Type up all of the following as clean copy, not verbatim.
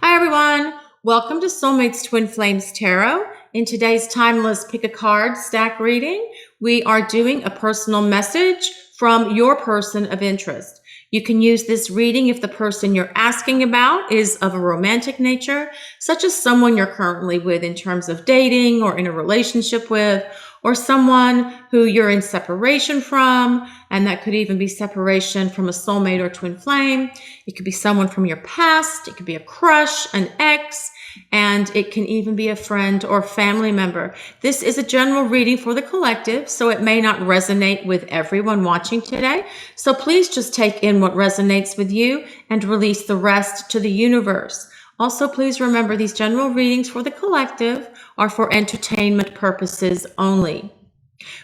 Hi everyone, welcome to Soulmates Twin Flames Tarot. In today's timeless pick a card stack reading, we are doing a personal message from your person of interest. You can use this reading if the person you're asking about is of a romantic nature, such as someone you're currently with in terms of dating or in a relationship with, or someone who you're in separation from, and that could even be separation from a soulmate or twin flame. It could be someone from your past, it could be a crush, an ex, and it can even be a friend or family member. This is a general reading for the collective, so it may not resonate with everyone watching today. So please just take in what resonates with you and release the rest to the universe. Also, please remember these general readings for the collective are for entertainment purposes only.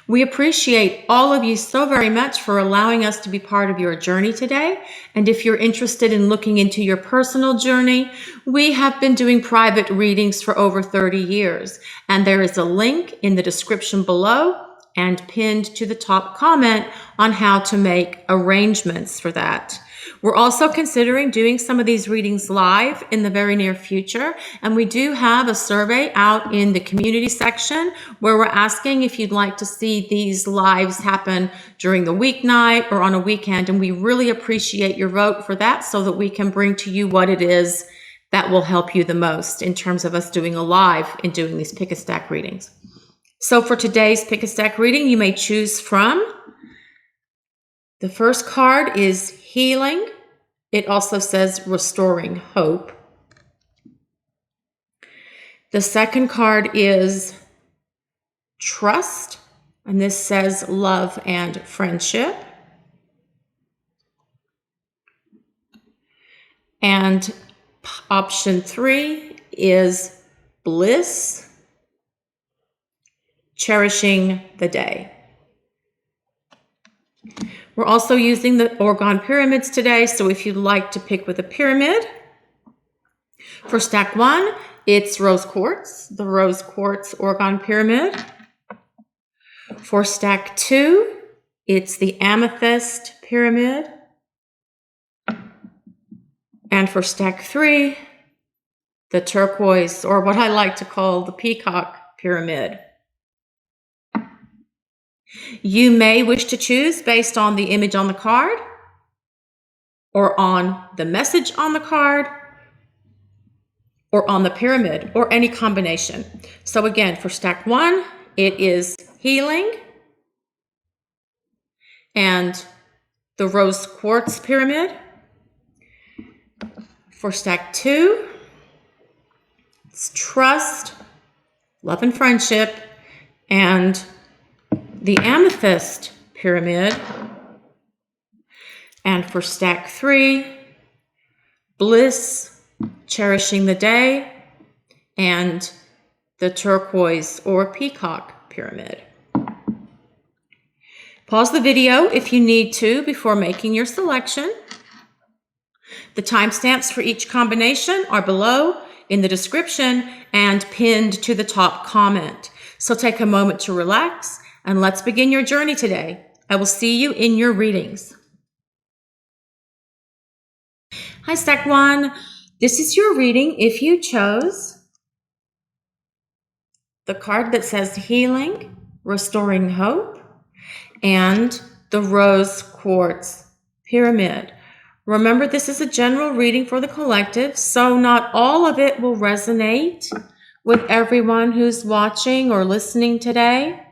We appreciate all of you so very much for allowing us to be part of your journey today. And if you're interested in looking into your personal journey, we have been doing private readings for over 30 years. And there is a link in the description below and pinned to the top comment on how to make arrangements for that. We're also considering doing some of these readings live in the very near future. And we do have a survey out in the community section where we're asking if you'd like to see these lives happen during the weeknight or on a weekend. And we really appreciate your vote for that so that we can bring to you what it is that will help you the most in terms of us doing a live and doing these pick a stack readings. So for today's pick a stack reading, you may choose from the first card is Healing. It also says Restoring Hope. The second card is Trust, and this says Love and Friendship. And option 3 is Bliss, Cherishing the Day. We're also using the Orgone pyramids today, so if you'd like to pick with a pyramid. For stack 1, it's Rose Quartz, the Rose Quartz Orgone pyramid. For stack 2, it's the Amethyst pyramid. And for stack 3, the Turquoise, or what I like to call the Peacock pyramid. You may wish to choose based on the image on the card or on the message on the card or on the pyramid or any combination. So again, for stack 1, it is Healing and the Rose Quartz pyramid. For stack 2, it's Trust, Love and Friendship, and the Amethyst pyramid. And for stack 3, Bliss, Cherishing the Day, and the Turquoise or Peacock pyramid. Pause the video if you need to before making your selection. The timestamps for each combination are below in the description and pinned to the top comment. So take a moment to relax and let's begin your journey today. I will see you in your readings. Hi, stack 1. This is your reading if you chose the card that says Healing, Restoring Hope, and the Rose Quartz pyramid. Remember, this is a general reading for the collective, so not all of it will resonate with everyone who's watching or listening today.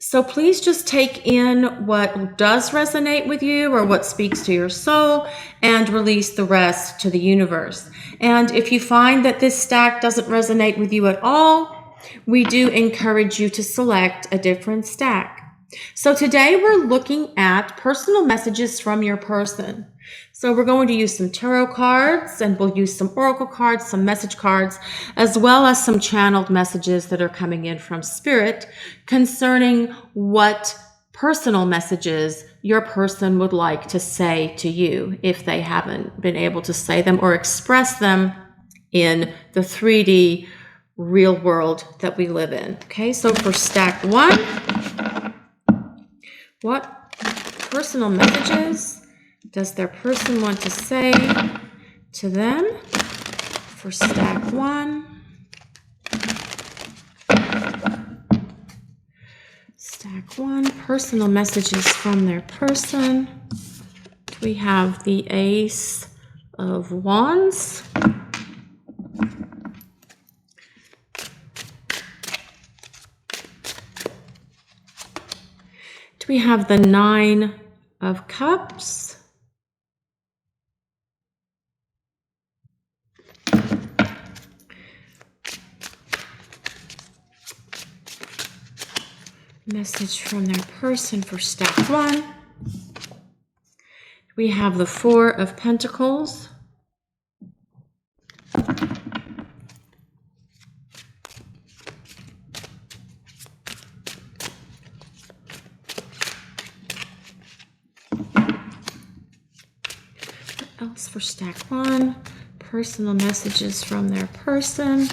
So please just take in what does resonate with you or what speaks to your soul and release the rest to the universe. And if you find that this stack doesn't resonate with you at all, we do encourage you to select a different stack. So today we're looking at personal messages from your person. So we're going to use some tarot cards and we'll use some oracle cards, some message cards, as well as some channeled messages that are coming in from spirit concerning what personal messages your person would like to say to you if they haven't been able to say them or express them in the 3D real world that we live in. Okay, so for stack 1, what personal messages does their person want to say to them for stack 1. Stack 1, personal messages from their person. We have the Ace of Wands. We have the Nine of Cups. Message from their person for stack 1. We have the Four of Pentacles. What else for stack 1? Personal messages from their person.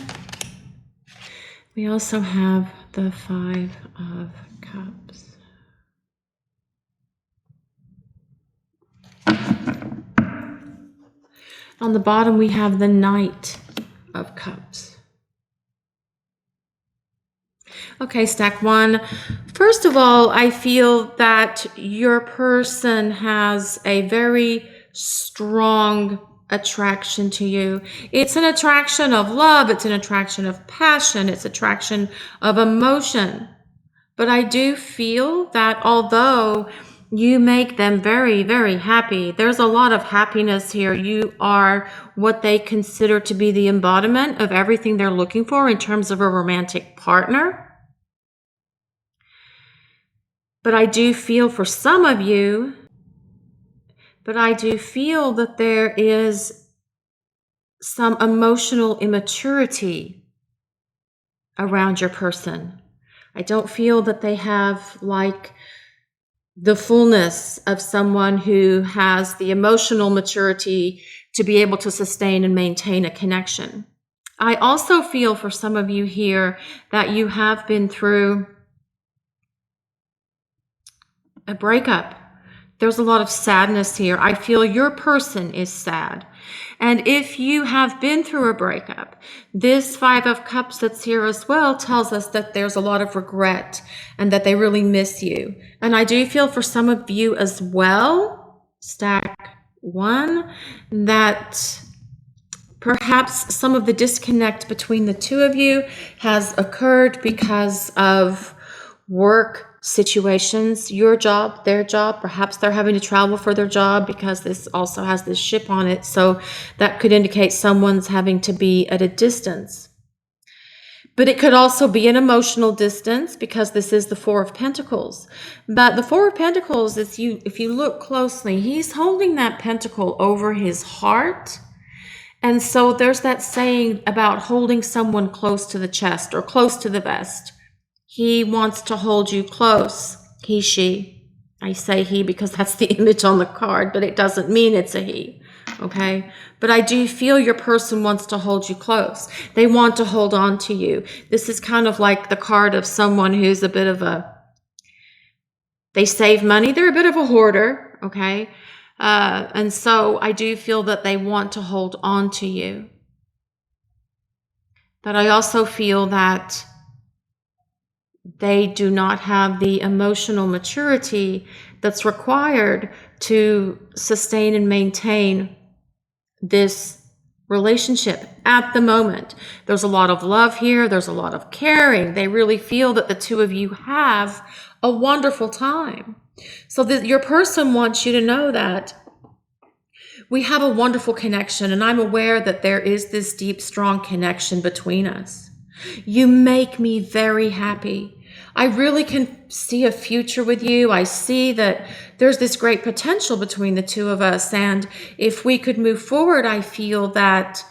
We also have the Five of Cups. On the bottom, we have the Knight of Cups. Okay, stack 1. First of all, I feel that your person has a very strong attraction to you. It's an attraction of love. It's an attraction of passion. It's attraction of emotion. But I do feel that although you make them very, very happy, there's a lot of happiness here. You are what they consider to be the embodiment of everything they're looking for in terms of a romantic partner. But I do feel for some of you, that there is some emotional immaturity around your person. I don't feel that they have like the fullness of someone who has the emotional maturity to be able to sustain and maintain a connection. I also feel for some of you here that you have been through a breakup. There's a lot of sadness here. I feel your person is sad. And if you have been through a breakup, this Five of Cups that's here as well tells us that there's a lot of regret and that they really miss you. And I do feel for some of you as well, stack 1, that perhaps some of the disconnect between the two of you has occurred because of work situations, your job, their job. Perhaps they're having to travel for their job because this also has this ship on it. So that could indicate someone's having to be at a distance. But it could also be an emotional distance because this is the Four of Pentacles. But the Four of Pentacles, if you look closely, he's holding that pentacle over his heart. And so there's that saying about holding someone close to the chest or close to the vest. He wants to hold you close. He, she. I say he because that's the image on the card, but it doesn't mean it's a he. Okay? But I do feel your person wants to hold you close. They want to hold on to you. This is kind of like the card of someone who's a bit of they save money. They're a bit of a hoarder. Okay? And so I do feel that they want to hold on to you. But I also feel that they do not have the emotional maturity that's required to sustain and maintain this relationship at the moment. There's a lot of love here. There's a lot of caring. They really feel that the two of you have a wonderful time. So that your person wants you to know that we have a wonderful connection, and I'm aware that there is this deep, strong connection between us. You make me very happy. I really can see a future with you. I see that there's this great potential between the two of us. And if we could move forward, I feel that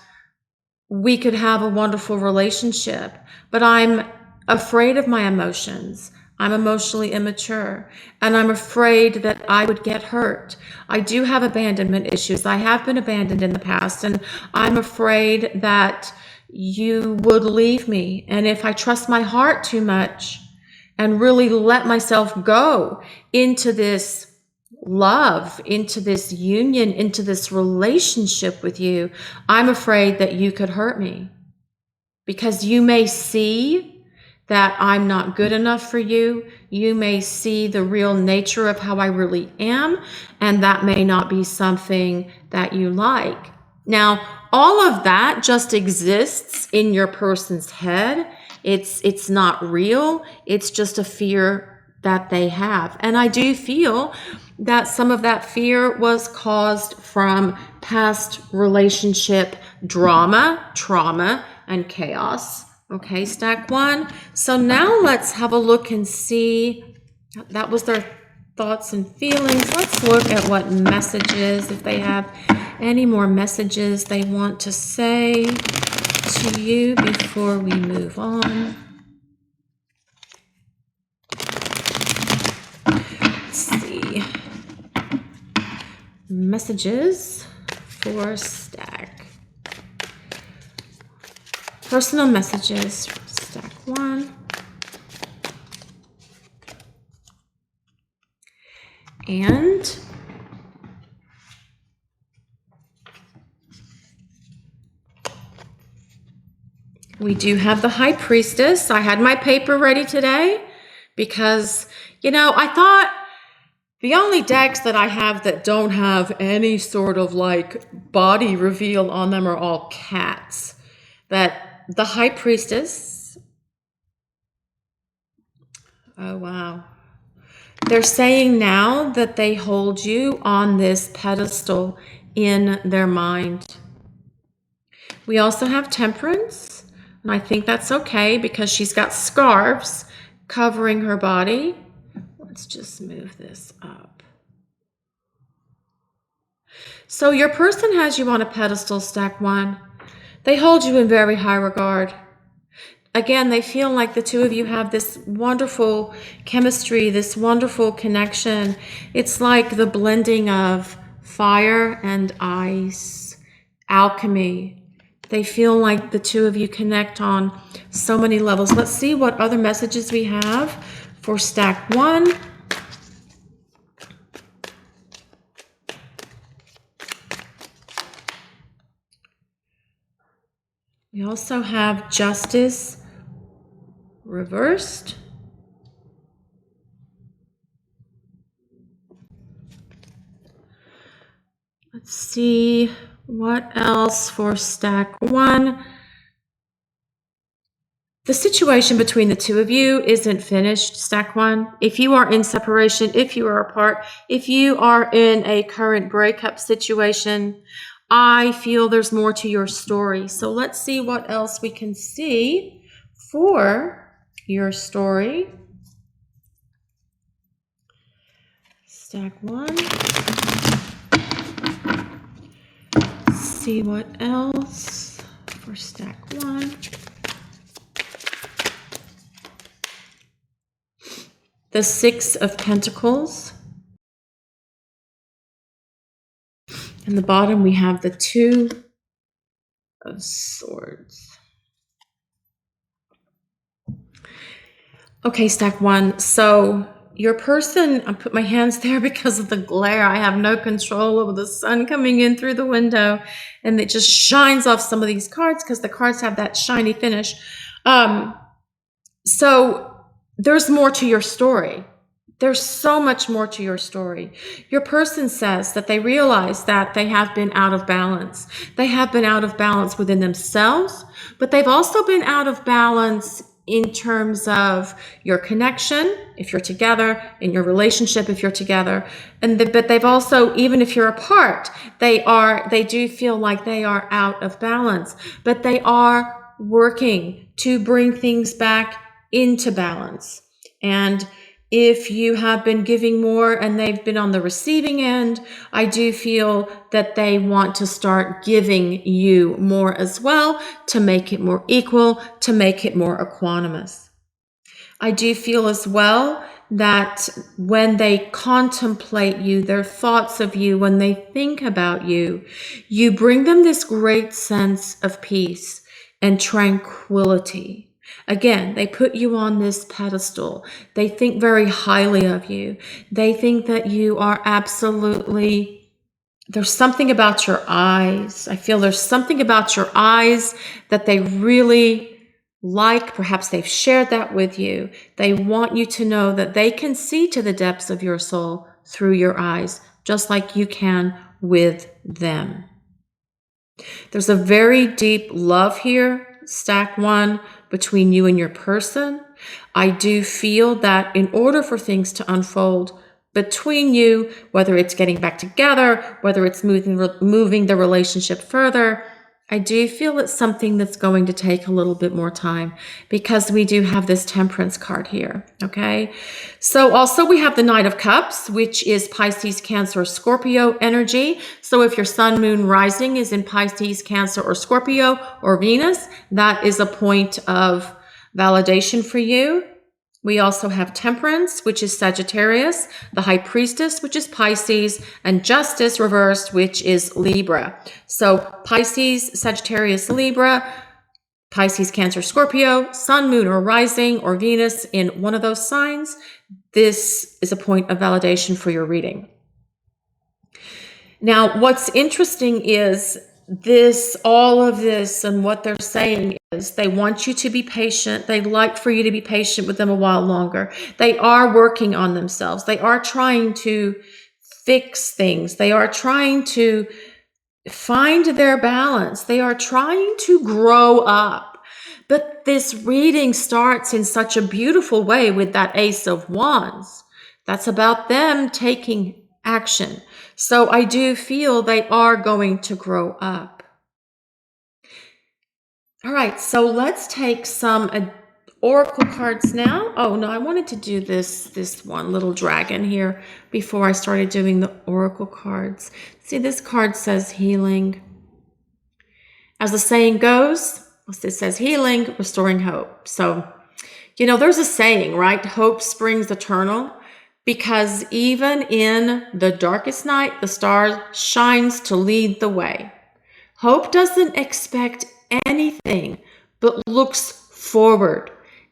we could have a wonderful relationship. But I'm afraid of my emotions. I'm emotionally immature, and I'm afraid that I would get hurt. I do have abandonment issues. I have been abandoned in the past, and I'm afraid that you would leave me. And if I trust my heart too much and really let myself go into this love, into this union, into this relationship with you, I'm afraid that you could hurt me. Because you may see that I'm not good enough for you. You may see the real nature of how I really am, and that may not be something that you like. Now, all of that just exists in your person's head. It's not real. It's just a fear that they have. And I do feel that some of that fear was caused from past relationship drama, trauma, and chaos. Okay, stack one. So now let's have a look and see. That was their thoughts and feelings. Let's look at what messages, if they have any more messages they want to say to you before we move on. Let's see. Messages for stack. Personal messages for stack one. And we do have the High Priestess. I had my paper ready today because, I thought the only decks that I have that don't have any sort of like body reveal on them are all cats. That the High Priestess, oh wow. They're saying now that they hold you on this pedestal in their mind. We also have Temperance, and I think that's okay because she's got scarves covering her body. Let's just move this up. So your person has you on a pedestal, stack one. They hold you in very high regard. Again, they feel like the two of you have this wonderful chemistry, this wonderful connection. It's like the blending of fire and ice, alchemy. They feel like the two of you connect on so many levels. Let's see what other messages we have for stack one. We also have Justice reversed. Let's see what else for stack one. The situation between the two of you isn't finished, stack one. If you are in separation, if you are apart, if you are in a current breakup situation, I feel there's more to your story. So let's see what else we can see for your story. Stack one. Let's see what else for stack one. The Six of Pentacles. In the bottom, we have the Two of Swords. Okay, stack one. So your person, I put my hands there because of the glare. I have no control over the sun coming in through the window, and it just shines off some of these cards because the cards have that shiny finish. So there's more to your story. There's so much more to your story. Your person says that they realize that they have been out of balance. They have been out of balance within themselves, but they've also been out of balance in terms of your connection, if you're together, in your relationship, if you're together. But they've also, even if you're apart, they do feel like they are out of balance, but they are working to bring things back into balance. And if you have been giving more and they've been on the receiving end, I do feel that they want to start giving you more as well to make it more equal, to make it more equanimous. I do feel as well that when they contemplate you, their thoughts of you, when they think about you, you bring them this great sense of peace and tranquility. Again, they put you on this pedestal. They think very highly of you. They think that you are absolutely, there's something about your eyes. I feel there's something about your eyes that they really like. Perhaps they've shared that with you. They want you to know that they can see to the depths of your soul through your eyes, just like you can with them. There's a very deep love here, stack one, between you and your person. I do feel that in order for things to unfold between you, whether it's getting back together, whether it's moving the relationship further, I do feel it's something that's going to take a little bit more time because we do have this Temperance card here, okay? So also we have the Knight of Cups, which is Pisces, Cancer, Scorpio energy. So if your sun, moon, rising is in Pisces, Cancer, or Scorpio, or Venus, that is a point of validation for you. We also have Temperance, which is Sagittarius, the High Priestess, which is Pisces, and Justice reversed, which is Libra. So Pisces, Sagittarius, Libra, Pisces, Cancer, Scorpio, Sun, Moon, or Rising, or Venus in one of those signs. This is a point of validation for your reading. Now, what's interesting is all of this and what they're saying is they want you to be patient. They'd like for you to be patient with them a while longer. They are working on themselves. They are trying to fix things. They are trying to find their balance. They are trying to grow up. But this reading starts in such a beautiful way with that Ace of Wands. That's about them taking action. So I do feel they are going to grow up. All right, so let's take some oracle cards now. Oh no, I wanted to do this one little dragon here before I started doing the oracle cards. See, this card says healing. As the saying goes, it says healing, restoring hope. So, there's a saying, right? Hope springs eternal. Because even in the darkest night, the star shines to lead the way. Hope doesn't expect anything, but looks forward.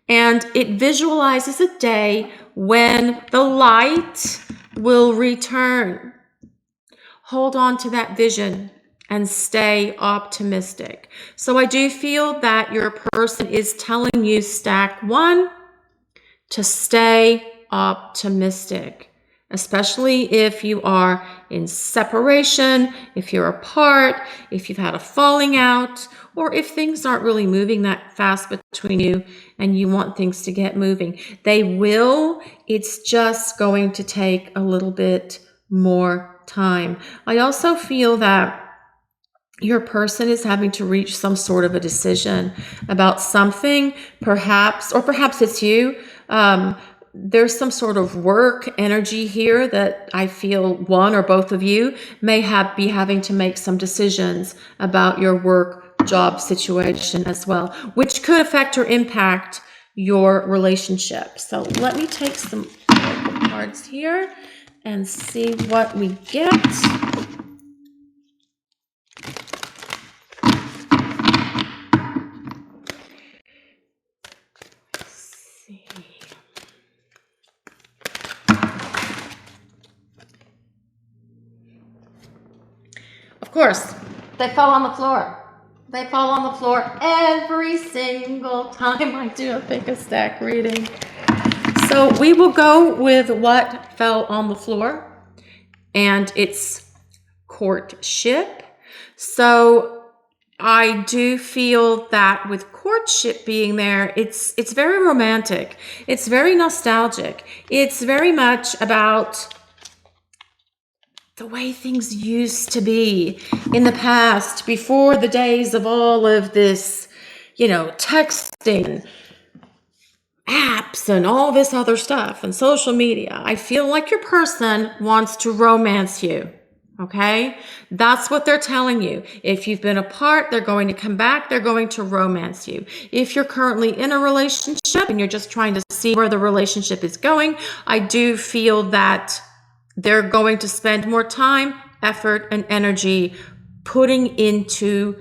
And it visualizes a day when the light will return. Hold on to that vision and stay optimistic. So I do feel that your person is telling you, stack one, to stay optimistic, especially if you are in separation, if you're apart, if you've had a falling out, or if things aren't really moving that fast between you and you want things to get moving. They will. It's just going to take a little bit more time. I also feel that your person is having to reach some sort of a decision about something, perhaps it's you. There's some sort of work energy here that I feel one or both of you may be having to make some decisions about your work job situation as well, which could affect or impact your relationship. So let me take some cards here and see what we get. Of course, they fall on the floor. They fall on the floor every single time I do a pick a stack reading. So we will go with what fell on the floor, and it's courtship. So I do feel that with courtship being there, it's very romantic. It's very nostalgic. It's very much about the way things used to be in the past, before the days of all of this, texting, apps, and all this other stuff, and social media. I feel like your person wants to romance you. Okay? That's what they're telling you. If you've been apart, they're going to come back. They're going to romance you. If you're currently in a relationship and you're just trying to see where the relationship is going, I do feel that they're going to spend more time, effort, and energy putting into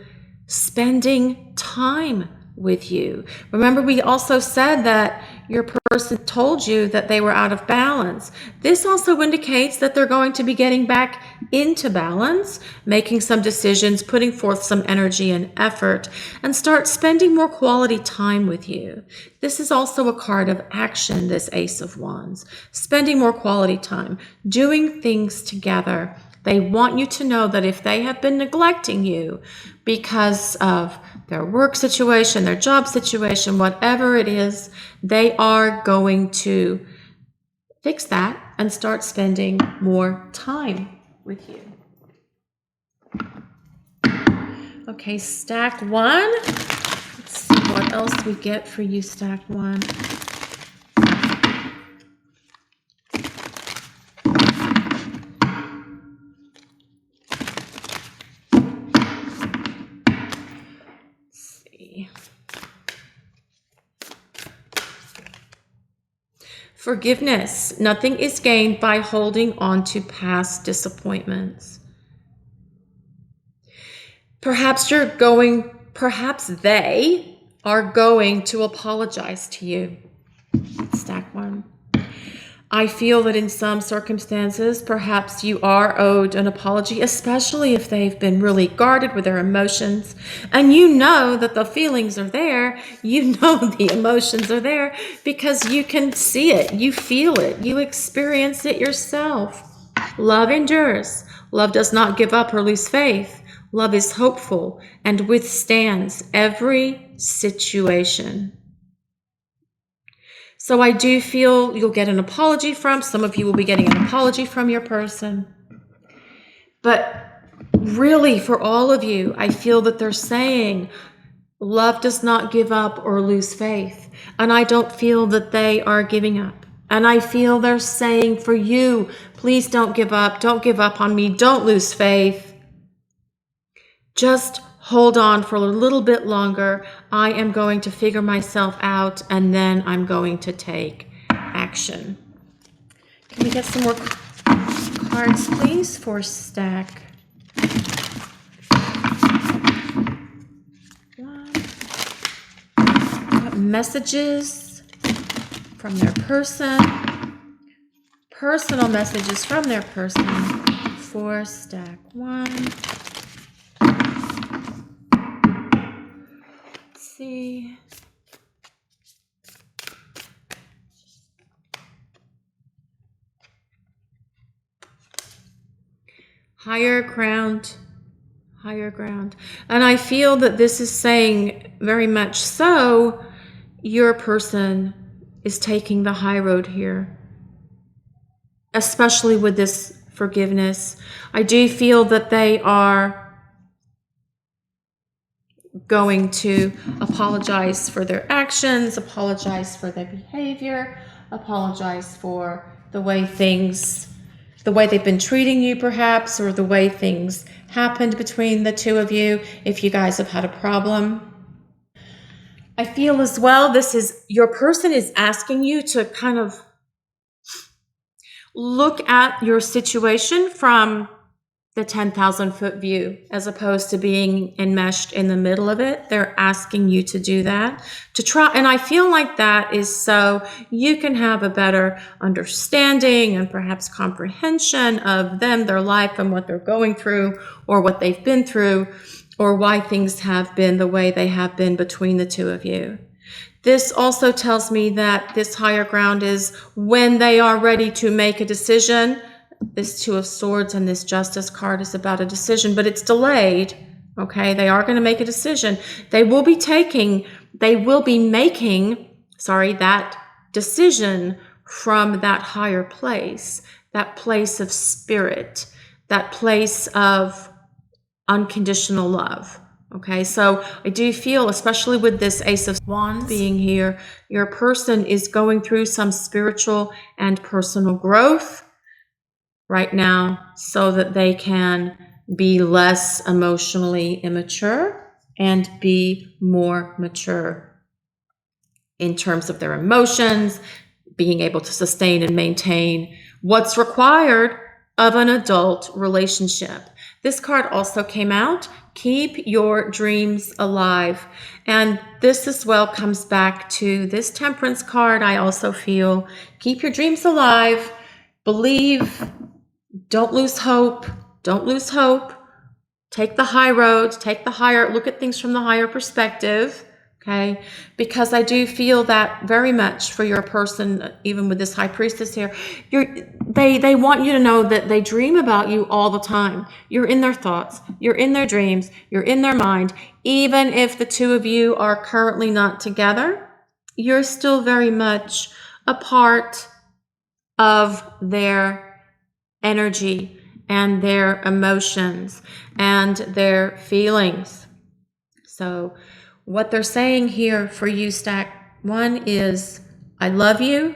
spending time with you. Remember, we also said that your person told you that they were out of balance. This also indicates that they're going to be getting back into balance, making some decisions, putting forth some energy and effort, and start spending more quality time with you. This is also a card of action, this Ace of Wands. Spending more quality time, doing things together. They want you to know that if they have been neglecting you because of their work situation, their job situation, whatever it is, they are going to fix that and start spending more time with you. Okay, stack one. Let's see what else we get for you, stack one. Forgiveness. Nothing is gained by holding on to past disappointments. Perhaps they are going to apologize to you. Stack one. I feel that in some circumstances, perhaps you are owed an apology, especially if they've been really guarded with their emotions. And you know that the feelings are there. You know the emotions are there because you can see it. You feel it. You experience it yourself. Love endures. Love does not give up or lose faith. Love is hopeful and withstands every situation. So I do feel you'll get an apology from, some of you will be getting an apology from your person. But really, for all of you, I feel that they're saying love does not give up or lose faith. And I don't feel that they are giving up. And I feel they're saying for you, please don't give up. Don't give up on me. Don't lose faith. Just hold on for a little bit longer. I am going to figure myself out, and then I'm going to take action. Can we get some more cards, please, for stack one? What messages from their person? Personal messages from their person for stack one. See. Higher ground. And I feel that this is saying very much so, your person is taking the high road here, especially with this forgiveness. I do feel that they are going to apologize for their actions, apologize for their behavior, apologize for the way they've been treating you perhaps, or the way things happened between the two of you, if you guys have had a problem. I feel as well, your person is asking you to kind of look at your situation from the 10,000-foot view, as opposed to being enmeshed in the middle of it. They're asking you to do that, to try. And I feel like that is so you can have a better understanding and perhaps comprehension of them, their life, and what they're going through, or what they've been through, or why things have been the way they have been between the two of you. This also tells me that this higher ground is when they are ready to make a decision. This Two of Swords and this Justice card is about a decision, but it's delayed. Okay, they are going to make a decision. They will be making that decision from that higher place, that place of spirit, that place of unconditional love. Okay, so I do feel, especially with this Ace of Wands being here, your person is going through some spiritual and personal growth right now, so that they can be less emotionally immature and be more mature in terms of their emotions, being able to sustain and maintain what's required of an adult relationship. This card also came out. Keep your dreams alive. And this as well comes back to this Temperance card. I also feel keep your dreams alive. Believe. Don't lose hope. Don't lose hope. Take the high road. Take the higher, look at things from the higher perspective. Okay, because I do feel that very much for your person, even with this High Priestess here. They want you to know that they dream about you all the time. You're in their thoughts, you're in their dreams, you're in their mind. Even if the two of you are currently not together, you're still very much a part of their energy and their emotions and their feelings. So what they're saying here for you, Stack 1, is, I love you.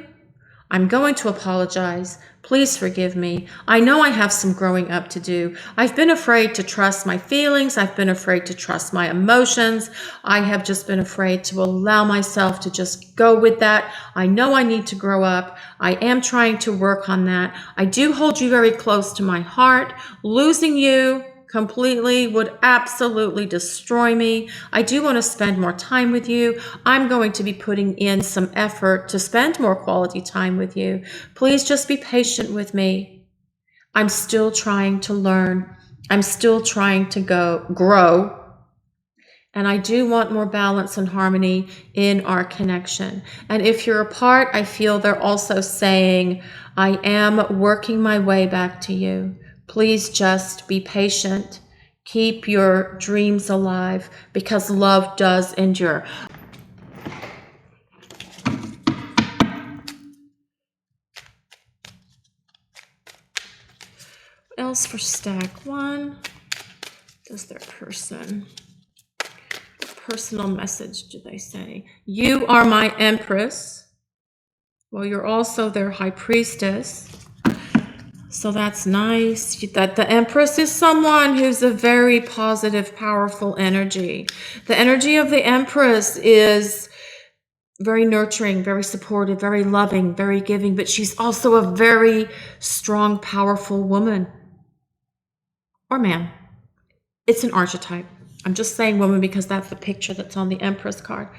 I'm going to apologize. Please forgive me. I know I have some growing up to do. I've been afraid to trust my feelings. I've been afraid to trust my emotions. I have just been afraid to allow myself to just go with that. I know I need to grow up. I am trying to work on that. I do hold you very close to my heart. Losing you completely would absolutely destroy me. I do want to spend more time with you. I'm going to be putting in some effort to spend more quality time with you. Please just be patient with me. I'm still trying to learn. I'm still trying to grow. And I do want more balance and harmony in our connection. And if you're apart, I feel they're also saying, I am working my way back to you. Please just be patient. Keep your dreams alive, because love does endure. What else for Stack 1? Does their person? What personal message do they say? You are my Empress. Well, you're also their High Priestess. So that's nice. That the Empress is someone who's a very positive, powerful energy. The energy of the Empress is very nurturing, very supportive, very loving, very giving, but she's also a very strong, powerful woman or man. It's an archetype. I'm just saying woman because that's the picture that's on the Empress card.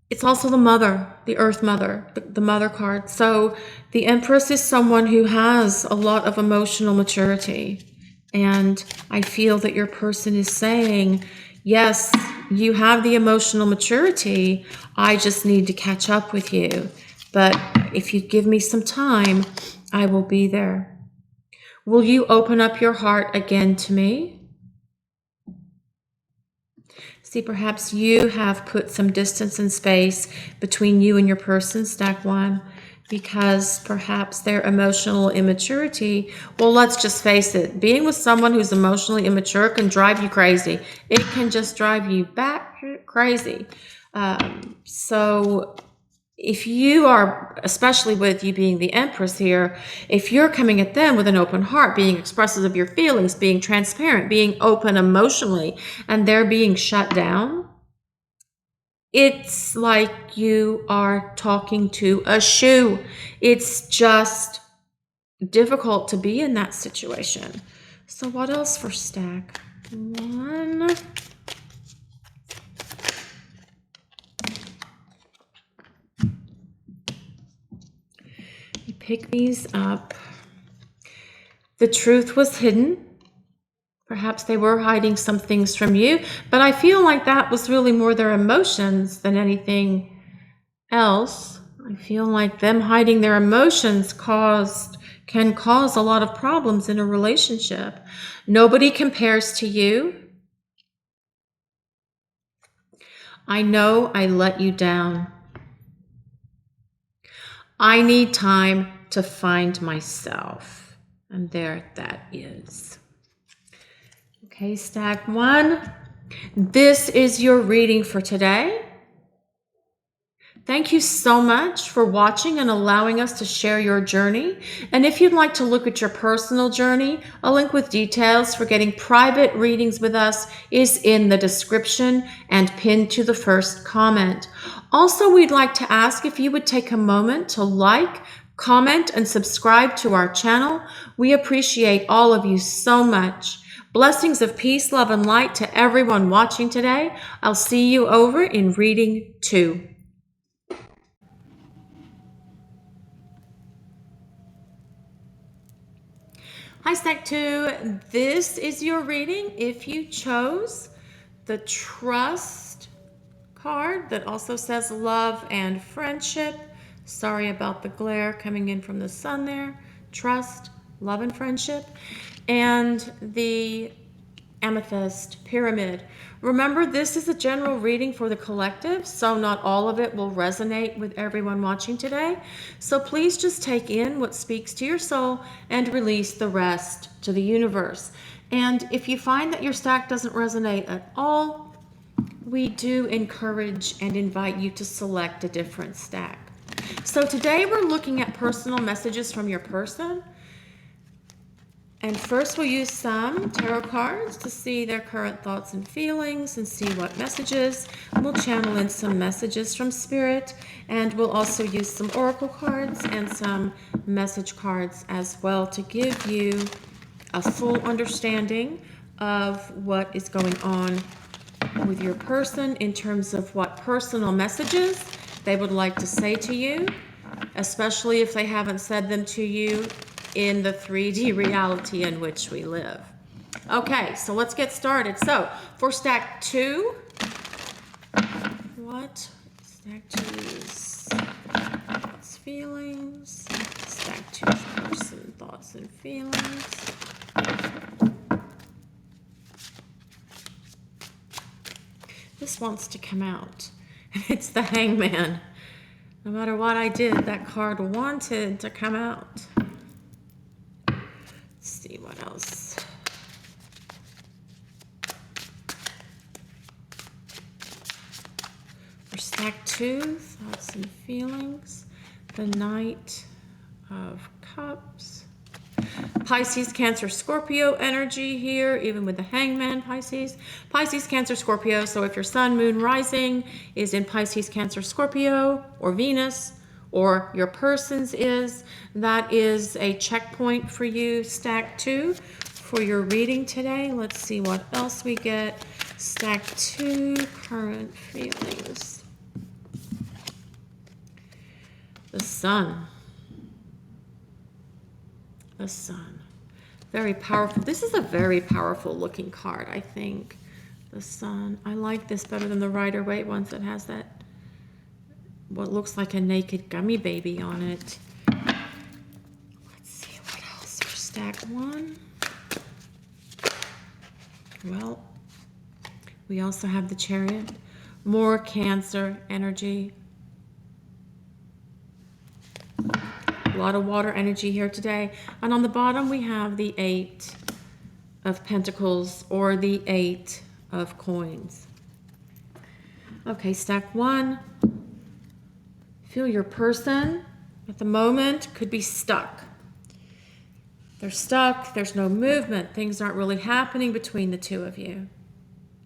It's also the mother, the Earth Mother, the mother card. So the Empress is someone who has a lot of emotional maturity. And I feel that your person is saying, yes, you have the emotional maturity. I just need to catch up with you. But if you give me some time, I will be there. Will you open up your heart again to me? See, perhaps you have put some distance and space between you and your person, Stack 1, because perhaps their emotional immaturity, well, let's just face it, being with someone who's emotionally immature can drive you crazy. It can just drive you back crazy. So if you are, especially with you being the Empress here, if you're coming at them with an open heart, being expressive of your feelings, being transparent, being open emotionally, and they're being shut down, it's like you are talking to a shoe. It's just difficult to be in that situation. So what else for Stack 1? Pick these up. The truth was hidden. Perhaps they were hiding some things from you, but I feel like that was really more their emotions than anything else. I feel like them hiding their emotions can cause a lot of problems in a relationship. Nobody compares to you. I know I let you down. I need time to find myself. And there that is. Okay, Stack 1. This is your reading for today. Thank you so much for watching and allowing us to share your journey. And if you'd like to look at your personal journey, a link with details for getting private readings with us is in the description and pinned to the first comment. Also, we'd like to ask if you would take a moment to like, comment, and subscribe to our channel. We appreciate all of you so much. Blessings of peace, love, and light to everyone watching today. I'll see you over in reading 2. Hi, Stack 2. This is your reading if you chose the Trust card that also says love and friendship. Sorry about the glare coming in from the sun there. Trust, love, and friendship. And the Amethyst Pyramid. Remember, this is a general reading for the collective, so not all of it will resonate with everyone watching today. So please just take in what speaks to your soul and release the rest to the universe. And if you find that your stack doesn't resonate at all, we do encourage and invite you to select a different stack. So today we're looking at personal messages from your person. And first we'll use some tarot cards to see their current thoughts and feelings and see what messages. We'll channel in some messages from Spirit, and we'll also use some oracle cards and some message cards as well to give you a full understanding of what is going on with your person in terms of what personal messages they would like to say to you, especially if they haven't said them to you in the 3D reality in which we live. Okay, so let's get started. So for stack 2, what? Stack 2's thoughts, feelings. Stack 2's person, thoughts and feelings. This wants to come out. It's the Hangman. No matter what I did, that card wanted to come out. Let's see what else. For stack 2, thoughts and feelings. The Knight of Cups. Pisces, Cancer, Scorpio energy here, even with the Hangman, Pisces. Pisces, Cancer, Scorpio. So if your sun, moon, rising is in Pisces, Cancer, Scorpio, or Venus, or your person's is, that is a checkpoint for you, stack 2, for your reading today. Let's see what else we get. Stack 2, current feelings. The Sun. The Sun. Very powerful. This is a very powerful looking card, I think. The Sun. I like this better than the Rider-Waite ones that has that, what looks like a naked gummy baby on it. Let's see what else for stack 1. Well, we also have the Chariot. More Cancer energy. A lot of water energy here today. And on the bottom we have the 8 of Pentacles, or the 8 of Coins. Okay, stack 1. Feel your person at the moment could be stuck. They're stuck. There's no movement. Things aren't really happening between the two of you.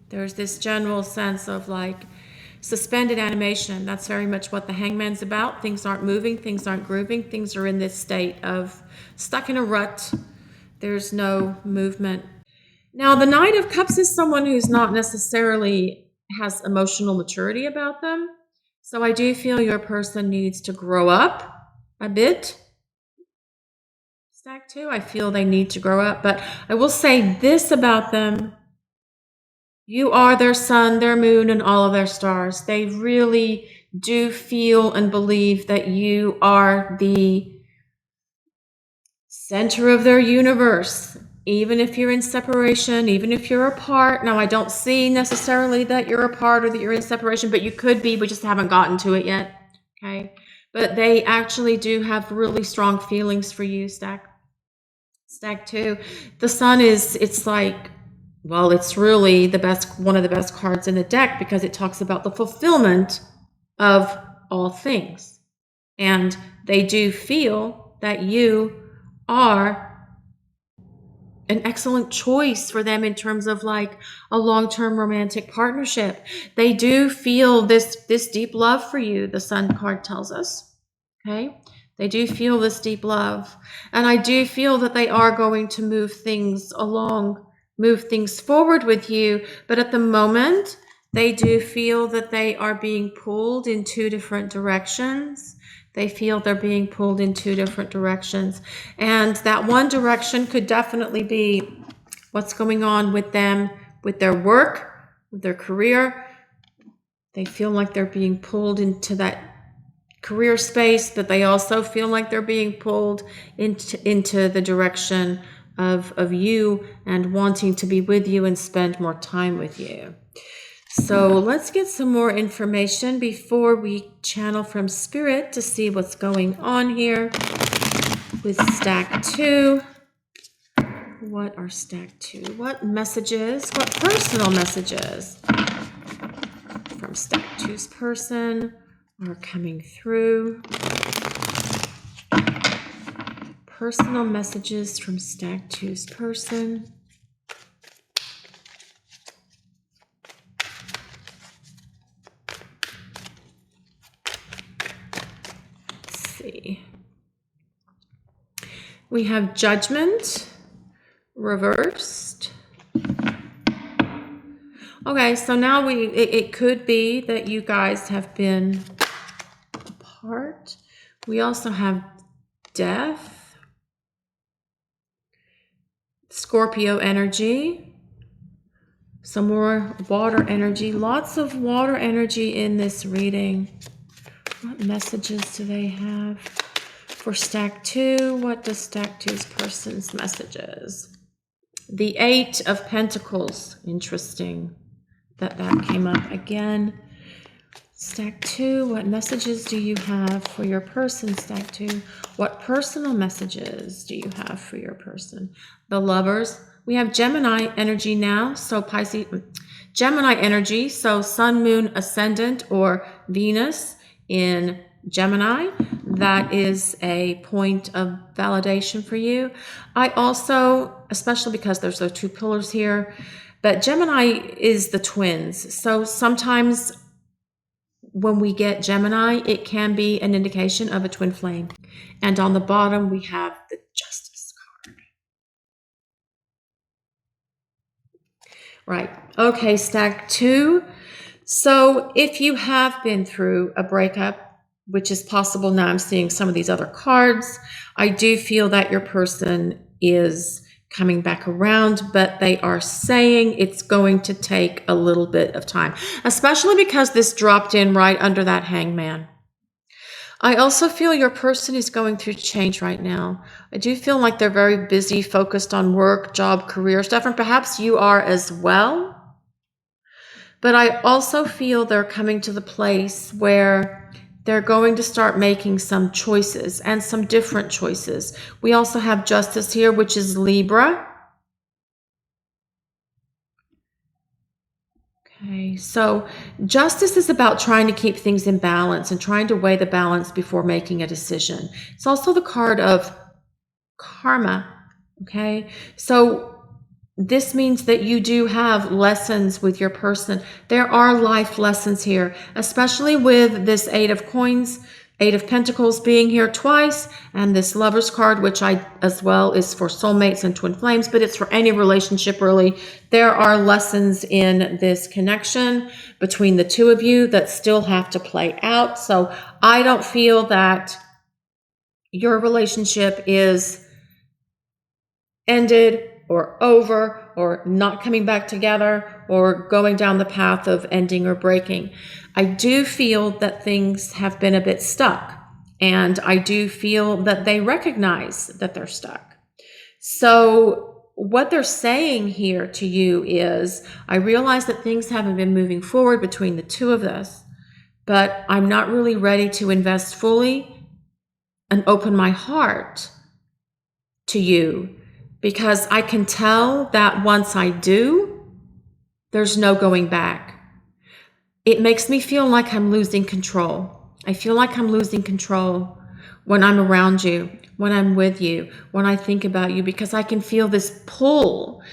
There's this general sense of like suspended animation. That's very much what the Hangman's about. Things aren't moving. Things aren't grooving. Things are in this state of stuck in a rut. There's no movement. Now, the Knight of Cups is someone who's not necessarily has emotional maturity about them. So I do feel your person needs to grow up a bit. Stack 2, I feel they need to grow up. But I will say this about them. You are their sun, their moon, and all of their stars. They really do feel and believe that you are the center of their universe. Even if you're in separation, even if you're apart. Now, I don't see necessarily that you're apart or that you're in separation, but you could be. We just haven't gotten to it yet. Okay? But they actually do have really strong feelings for you, Stack 2. The Sun is, it's like, well, it's really the best, one of the best cards in the deck because it talks about the fulfillment of all things. And they do feel that you are an excellent choice for them in terms of like a long-term romantic partnership. They do feel this deep love for you, the Sun card tells us. Okay? They do feel this deep love. And I do feel that they are going to move things along move things forward with you. But at the moment, they do feel that they are being pulled in two different directions. They feel they're being pulled in two different directions. And that one direction could definitely be what's going on with them, with their work, with their career. They feel like they're being pulled into that career space, but they also feel like they're being pulled into the direction of you and wanting to be with you and spend more time with you. So let's get some more information before we channel from Spirit to see what's going on here with stack 2. What are stack 2? What messages, what personal messages from stack 2's person are coming through? Personal messages from stack 2's person. Let's see. We have Judgment reversed. Okay, so now it could be that you guys have been apart. We also have Death, Scorpio energy, some more water energy, lots of water energy in this reading. What messages do they have for stack 2? What does stack 2's person's messages? The 8 of Pentacles. Interesting that came up again. Stack 2, what messages do you have for your person, stack 2? What personal messages do you have for your person? The Lovers. We have Gemini energy now, so Gemini energy, so Sun, Moon, Ascendant, or Venus in Gemini. That is a point of validation for you. I also, especially because there's those 2 pillars here, but Gemini is the twins. So sometimes when we get Gemini, it can be an indication of a twin flame. And on the bottom, we have the Justice card. Right. Okay, stack 2. So if you have been through a breakup, which is possible now, I'm seeing some of these other cards, I do feel that your person is coming back around, but they are saying it's going to take a little bit of time, especially because this dropped in right under that Hangman. I also feel your person is going through change right now. I do feel like they're very busy, focused on work, job, career stuff, and perhaps you are as well. But I also feel they're coming to the place where they're going to start making some choices, and some different choices. We also have Justice here, which is Libra. Okay, so Justice is about trying to keep things in balance and trying to weigh the balance before making a decision. It's also the card of Karma. Okay, so this means that you do have lessons with your person. There are life lessons here, especially with this 8 of Coins, 8 of Pentacles being here twice, and this Lover's card, which as well is for soulmates and twin flames, but it's for any relationship really. There are lessons in this connection between the 2 of you that still have to play out. So I don't feel that your relationship is ended or over or not coming back together or going down the path of ending or breaking. I do feel that things have been a bit stuck, and I do feel that they recognize that they're stuck. So what they're saying here to you is, I realize that things haven't been moving forward between the 2 of us, but I'm not really ready to invest fully and open my heart to you, because I can tell that once I do, there's no going back. It makes me feel like I'm losing control. I feel like I'm losing control when I'm around you, when I'm with you, when I think about you, because I can feel this pull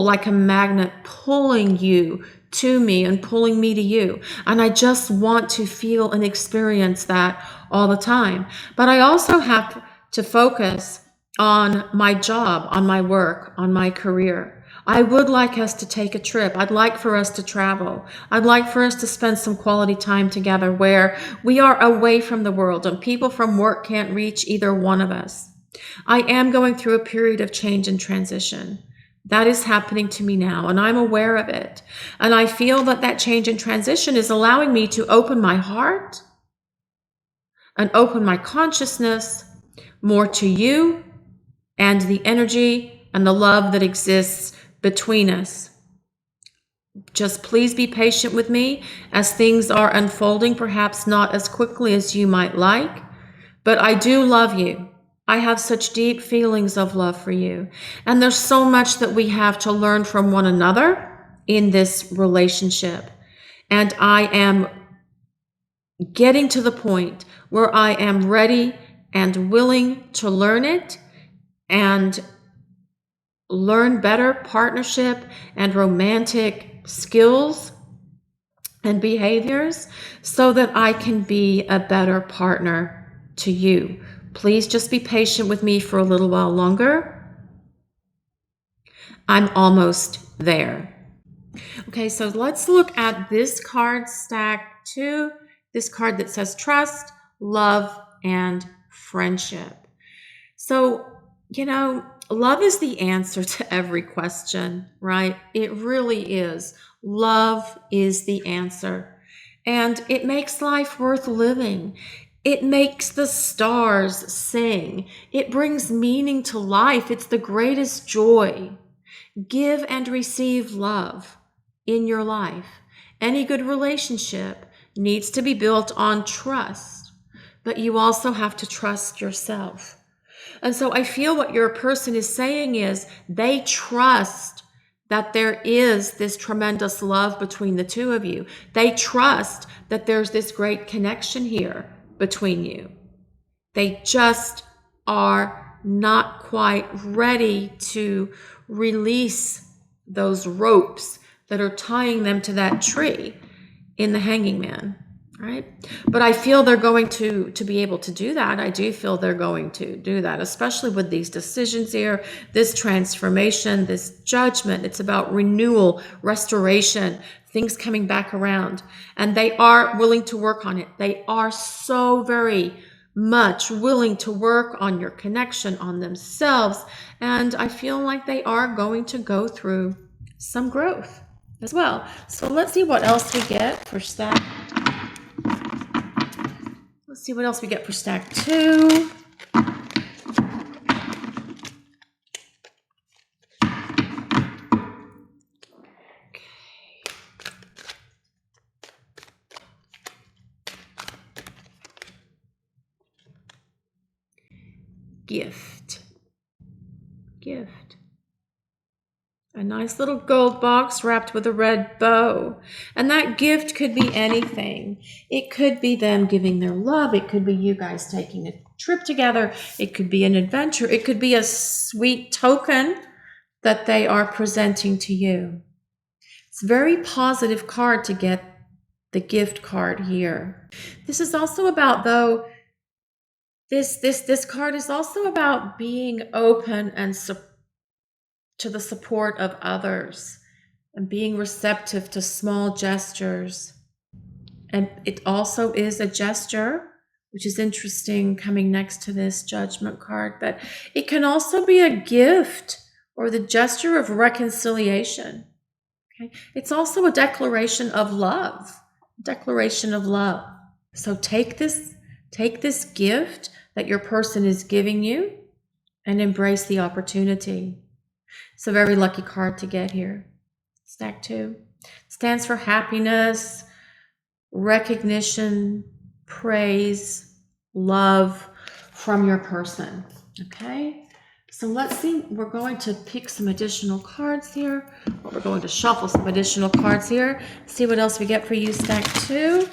like a magnet pulling you to me and pulling me to you. And I just want to feel and experience that all the time. But I also have to focus on my job, on my work, on my career. I would like us to take a trip. I'd like for us to travel. I'd like for us to spend some quality time together where we are away from the world and people from work can't reach either one of us. I am going through a period of change and transition. That is happening to me now, and I'm aware of it. And I feel that that change and transition is allowing me to open my heart and open my consciousness more to you and the energy and the love that exists between us. Just please be patient with me as things are unfolding, perhaps not as quickly as you might like, but I do love you. I have such deep feelings of love for you. And there's so much that we have to learn from one another in this relationship. And I am getting to the point where I am ready and willing to learn it and learn better partnership and romantic skills and behaviors so that I can be a better partner to you. Please just be patient with me for a little while longer. I'm almost there. Okay, so let's look at this card stack 2, this card that says trust, love, and friendship. So, love is the answer to every question, right? It really is. Love is the answer. And it makes life worth living. It makes the stars sing. It brings meaning to life. It's the greatest joy. Give and receive love in your life. Any good relationship needs to be built on trust, but you also have to trust yourself. And so I feel what your person is saying is they trust that there is this tremendous love between the two of you. They trust that there's this great connection here between you. They just are not quite ready to release those ropes that are tying them to that tree in the Hanging Man, right? But I feel they're going to be able to do that. I do feel they're going to do that, especially with these decisions here, this transformation, this judgment. It's about renewal, restoration, things coming back around. And they are willing to work on it. They are so very much willing to work on your connection, on themselves. And I feel like they are going to go through some growth as well. So let's see what else we get for stack. Let's see what else we get for stack 2. Gift. A nice little gold box wrapped with a red bow. And that gift could be anything. It could be them giving their love. It could be you guys taking a trip together. It could be an adventure. It could be a sweet token that they are presenting to you. It's a very positive card to get the gift card here. This is also about, though, this card is also about being open and to the support of others and being receptive to small gestures. And it also is a gesture, which is interesting coming next to this Judgment card, but it can also be a gift or the gesture of reconciliation. Okay? It's also a declaration of love. So take this gift that your person is giving you and embrace the opportunity. It's a very lucky card to get here. Stack 2 stands for happiness, recognition, praise, love from your person. Okay, so let's see. We're going to pick some additional cards here. Or we're going to shuffle some additional cards here. See what else we get for you, stack 2.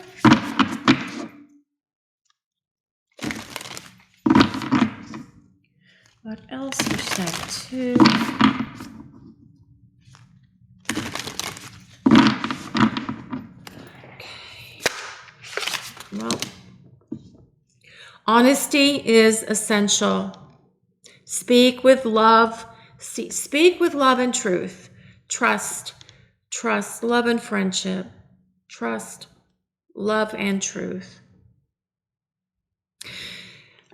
What else for stack 2? Well, honesty is essential. Speak with love. Speak with love and truth. trust, trust, love and friendship, trust, love and truth.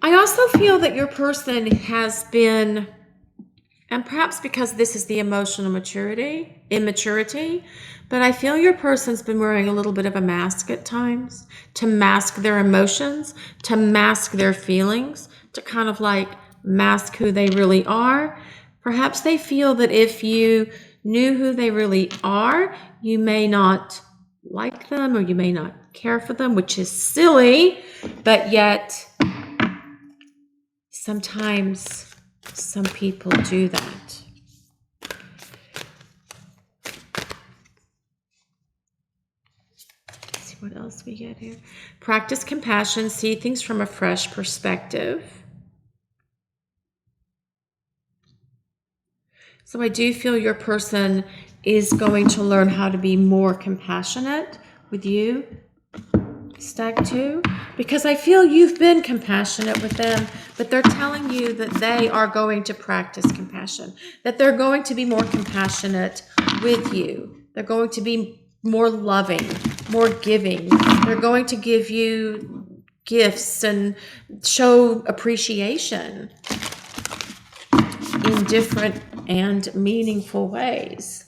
I also feel that your person has been, and perhaps because this is the emotional immaturity, but I feel your person's been wearing a little bit of a mask at times to mask their emotions, to mask their feelings, to kind of like mask who they really are. Perhaps they feel that if you knew who they really are, you may not like them or you may not care for them, which is silly, but yet sometimes some people do that. Let's see what else we get here. Practice compassion, see things from a fresh perspective. So I do feel your person is going to learn how to be more compassionate with you, Stag 2, because I feel you've been compassionate with them, but they're telling you that they are going to practice compassion, that they're going to be more compassionate with you. They're going to be more loving, more giving. They're going to give you gifts and show appreciation in different and meaningful ways.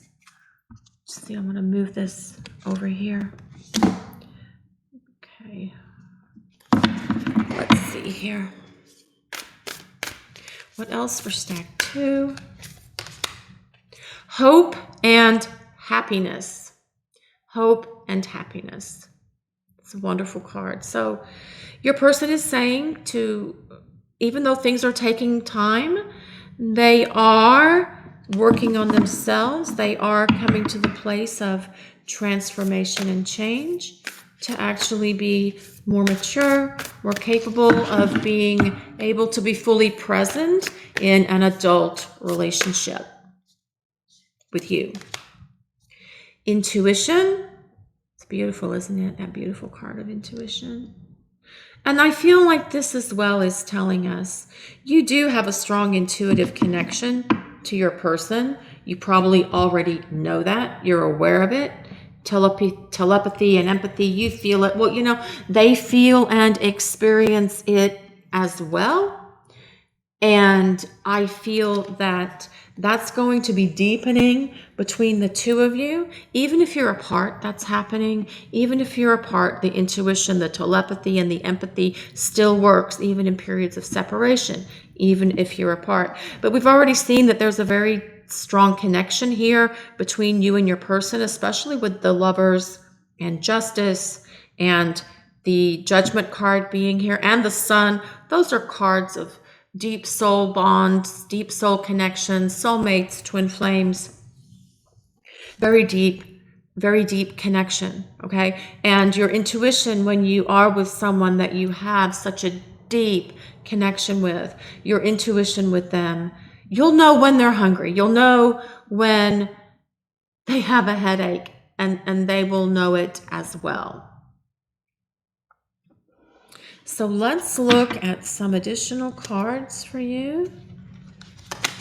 See, I'm going to move this over here. Okay. Let's see here. What else for Stag 2? Hope and happiness. Hope and happiness. It's a wonderful card. So your person is saying to, even though things are taking time, they are working on themselves. They are coming to the place of transformation and change to actually be more mature, more capable of being able to be fully present in an adult relationship with you. Intuition. It's beautiful, isn't it? That beautiful card of intuition. And I feel like this as well is telling us you do have a strong intuitive connection to your person. You probably already know that. You're aware of it. Telepathy and empathy, you feel it. Well, you know, they feel and experience it as well. And I feel that that's going to be deepening between the two of you. Even if you're apart, that's happening. Even if you're apart, the intuition, the telepathy, and the empathy still works, even in periods of separation, even if you're apart. But we've already seen that there's a very strong connection here between you and your person, especially with the Lovers and Justice and the Judgment card being here and the Sun. Those are cards of deep soul bonds, deep soul connections, soulmates, twin flames, very deep connection, okay? And your intuition, when you are with someone that you have such a deep connection with, your intuition with them, you'll know when they're hungry. You'll know when they have a headache, and they will know it as well. So let's look at some additional cards for you.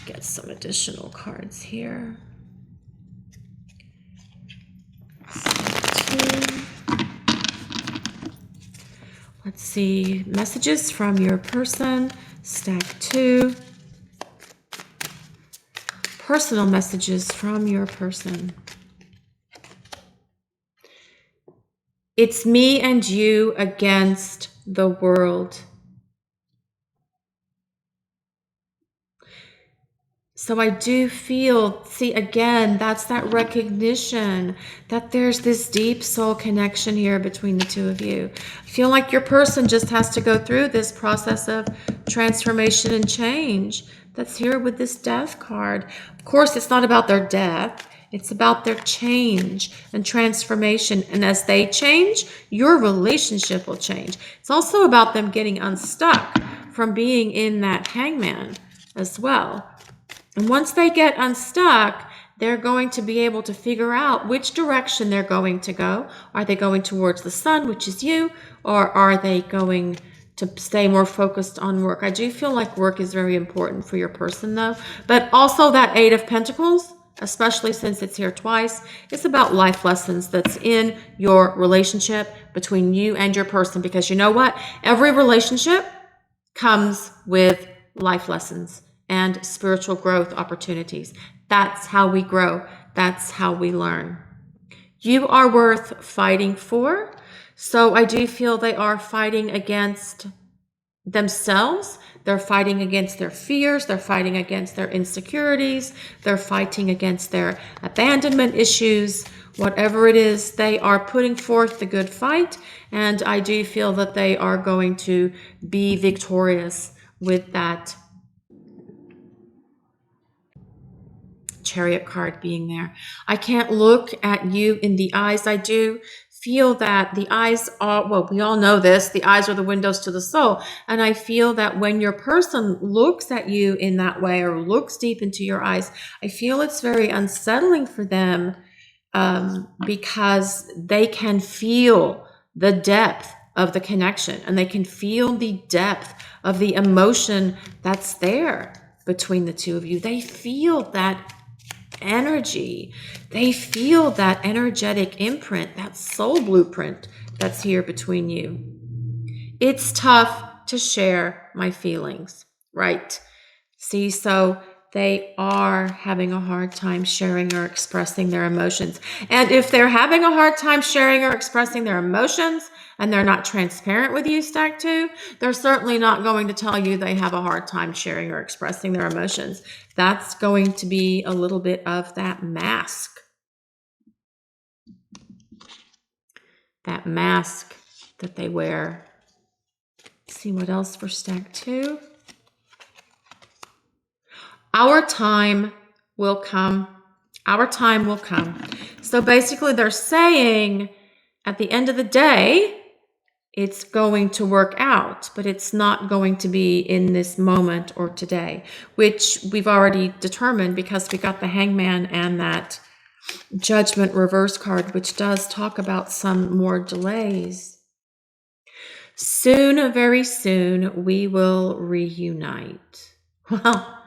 Get some additional cards here. Let's see, messages from your person, Stag 2. Personal messages from your person. It's me and you against the world. So I do feel, see, again, that's that recognition that there's this deep soul connection here between the two of you. I feel like your person just has to go through this process of transformation and change that's here with this Death card. Of course, it's not about their death. It's about their change and transformation. And as they change, your relationship will change. It's also about them getting unstuck from being in that hangman as well. And once they get unstuck, they're going to be able to figure out which direction they're going to go. Are they going towards the Sun, which is you, or are they going to stay more focused on work? I do feel like work is very important for your person, though. But also that Eight of Pentacles, especially since it's here twice. It's about life lessons that's in your relationship between you and your person, because you know what? Every relationship comes with life lessons and spiritual growth opportunities. That's how we grow. That's how we learn. You are worth fighting for. So I do feel they are fighting against themselves. They're fighting against their fears. They're fighting against their insecurities. They're fighting against their abandonment issues. Whatever it is, they are putting forth the good fight. And I do feel that they are going to be victorious with that Chariot card being there. I can't look at you in the eyes. I do feel that the eyes are, well, we all know this, the eyes are the windows to the soul. And I feel that when your person looks at you in that way or looks deep into your eyes, I feel it's very unsettling for them, because they can feel the depth of the connection and they can feel the depth of the emotion that's there between the two of you. They feel that energy. They feel that energetic imprint, that soul blueprint that's here between you. It's tough to share my feelings, right? See, so they are having a hard time sharing or expressing their emotions. And if they're having a hard time sharing or expressing their emotions and they're not transparent with you, Stack 2, they're certainly not going to tell you they have a hard time sharing or expressing their emotions. That's going to be a little bit of that mask. That mask that they wear. Let's see what else for Stack 2. Our time will come. Our time will come. So basically they're saying at the end of the day, it's going to work out, but it's not going to be in this moment or today, which we've already determined because we got the Hangman and that Judgment reverse card, which does talk about some more delays. Soon, very soon, we will reunite. Well,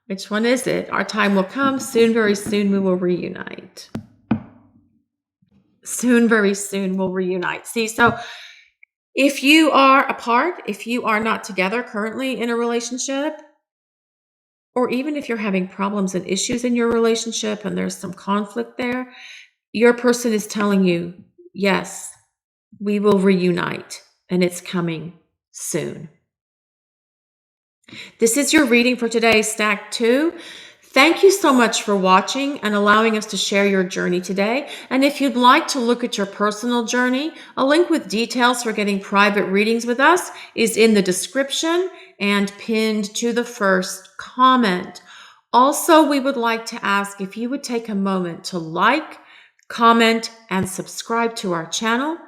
which one is it? Our time will come. Soon, very soon, we will reunite. Soon, very soon, we'll reunite. See, so if you are apart, if you are not together currently in a relationship, or even if you're having problems and issues in your relationship and there's some conflict there, your person is telling you, yes, we will reunite and it's coming soon. This is your reading for today, Stack 2. Thank you so much for watching and allowing us to share your journey today. And if you'd like to look at your personal journey, a link with details for getting private readings with us is in the description and pinned to the first comment. Also, we would like to ask if you would take a moment to like, comment, and subscribe to our channel.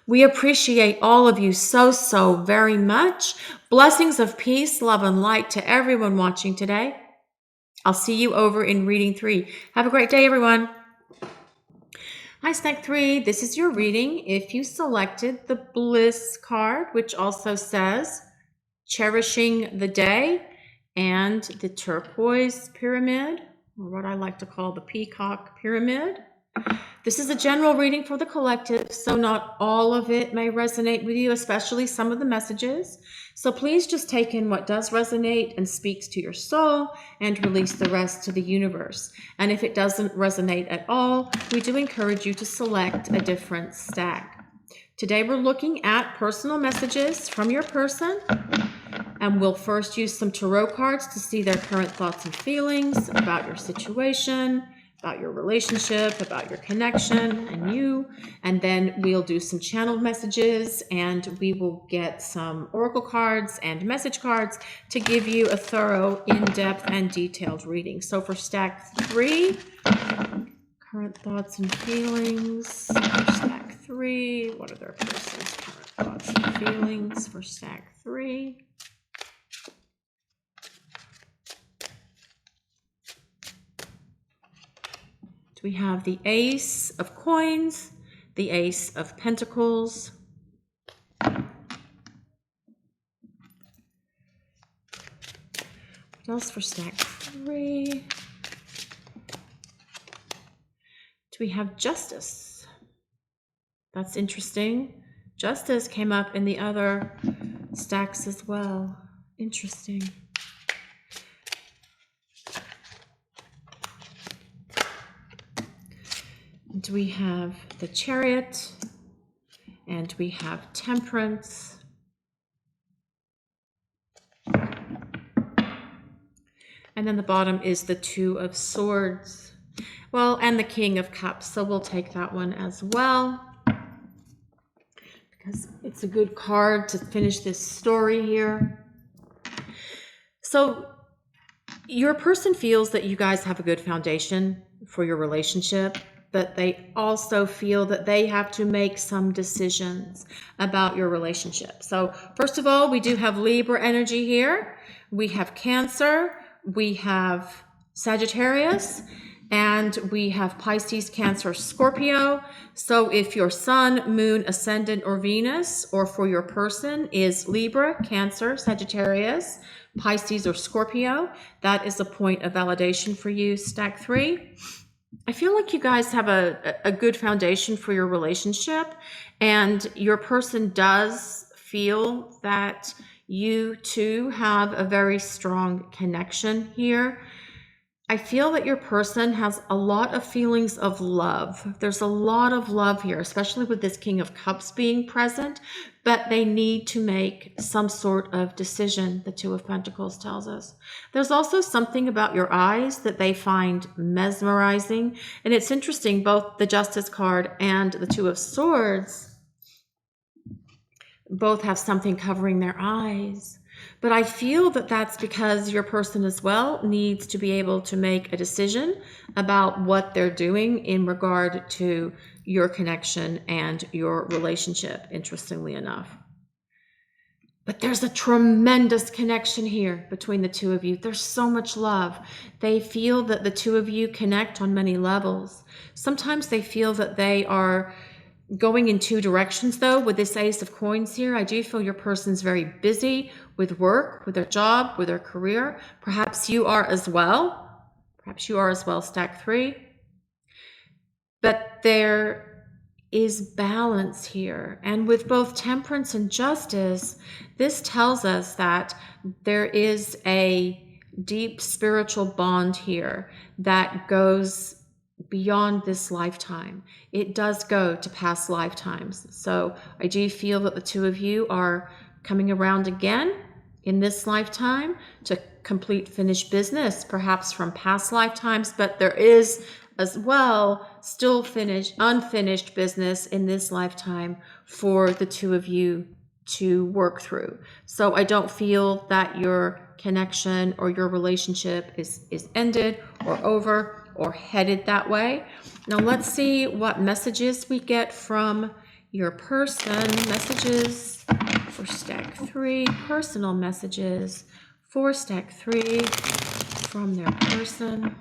We appreciate all of you so very much. Blessings of peace, love, and light to everyone watching today. I'll see you over in reading 3. Have a great day, everyone. Hi, Stack 3. This is your reading. If you selected the Bliss card, which also says Cherishing the Day, and the Turquoise Pyramid, or what I like to call the Peacock Pyramid. This is a general reading for the collective, so not all of it may resonate with you, especially some of the messages. So please just take in what does resonate and speaks to your soul and release the rest to the universe. And if it doesn't resonate at all, we do encourage you to select a different stack. Today we're looking at personal messages from your person, and we'll first use some tarot cards to see their current thoughts and feelings about your situation, about your relationship, about your connection and you. And then we'll do some channeled messages and we will get some oracle cards and message cards to give you a thorough, in-depth, and detailed reading. So for Stack 3, current thoughts and feelings. For Stack 3, what are their person's current thoughts and feelings for Stack 3? We have the Ace of Coins, the Ace of Pentacles, what else for Stack 3? we have Justice. That's interesting. Justice came up in the other stacks as well. Interesting. And we have the Chariot, and we have Temperance. And then the bottom is the Two of Swords. Well, and the King of Cups, so we'll take that one as well, because it's a good card to finish this story here. So your person feels that you guys have a good foundation for your relationship, but they also feel that they have to make some decisions about your relationship. So first of all, we do have Libra energy here. We have Cancer, we have Sagittarius, and we have Pisces, Cancer, Scorpio. So if your Sun, Moon, Ascendant, or Venus, or for your person is Libra, Cancer, Sagittarius, Pisces, or Scorpio, that is a point of validation for you, stack 3. I feel like you guys have a good foundation for your relationship, and your person does feel that you two have a very strong connection here. I feel that your person has a lot of feelings of love. There's a lot of love here, especially with this King of Cups being present, but they need to make some sort of decision, the Two of Pentacles tells us. There's also something about your eyes that they find mesmerizing. And it's interesting, both the Justice card and the Two of Swords both have something covering their eyes. But I feel that that's because your person as well needs to be able to make a decision about what they're doing in regard to your connection and your relationship, interestingly enough. But there's a tremendous connection here between the two of you. There's so much love. They feel that the two of you connect on many levels. Sometimes they feel that they are going in two directions, though. With this Ace of Coins here, I do feel your person's very busy with work, with their job, with their career. Perhaps you are as well. Perhaps you are as well, stack 3. But there is balance here. And with both Temperance and Justice, this tells us that there is a deep spiritual bond here that goes beyond this lifetime. It does go to past lifetimes. So I do feel that the two of you are coming around again in this lifetime to complete finished business, perhaps from past lifetimes, but there is as well still unfinished business in this lifetime for the two of you to work through. So I don't feel that your connection or your relationship is ended or over or headed that way. Now let's see what messages we get from your person. Messages for stack 3, personal messages for stack 3 from their person.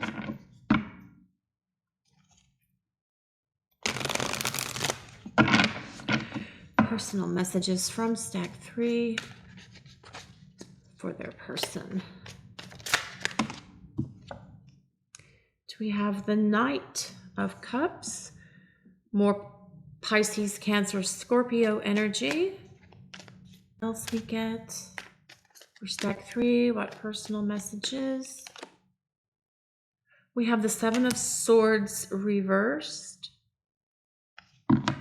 Personal messages from stack 3 for their person. We have the Knight of Cups, more Pisces, Cancer, Scorpio energy. What else we get for stack 3? What personal messages? We have the Seven of Swords reversed. Let's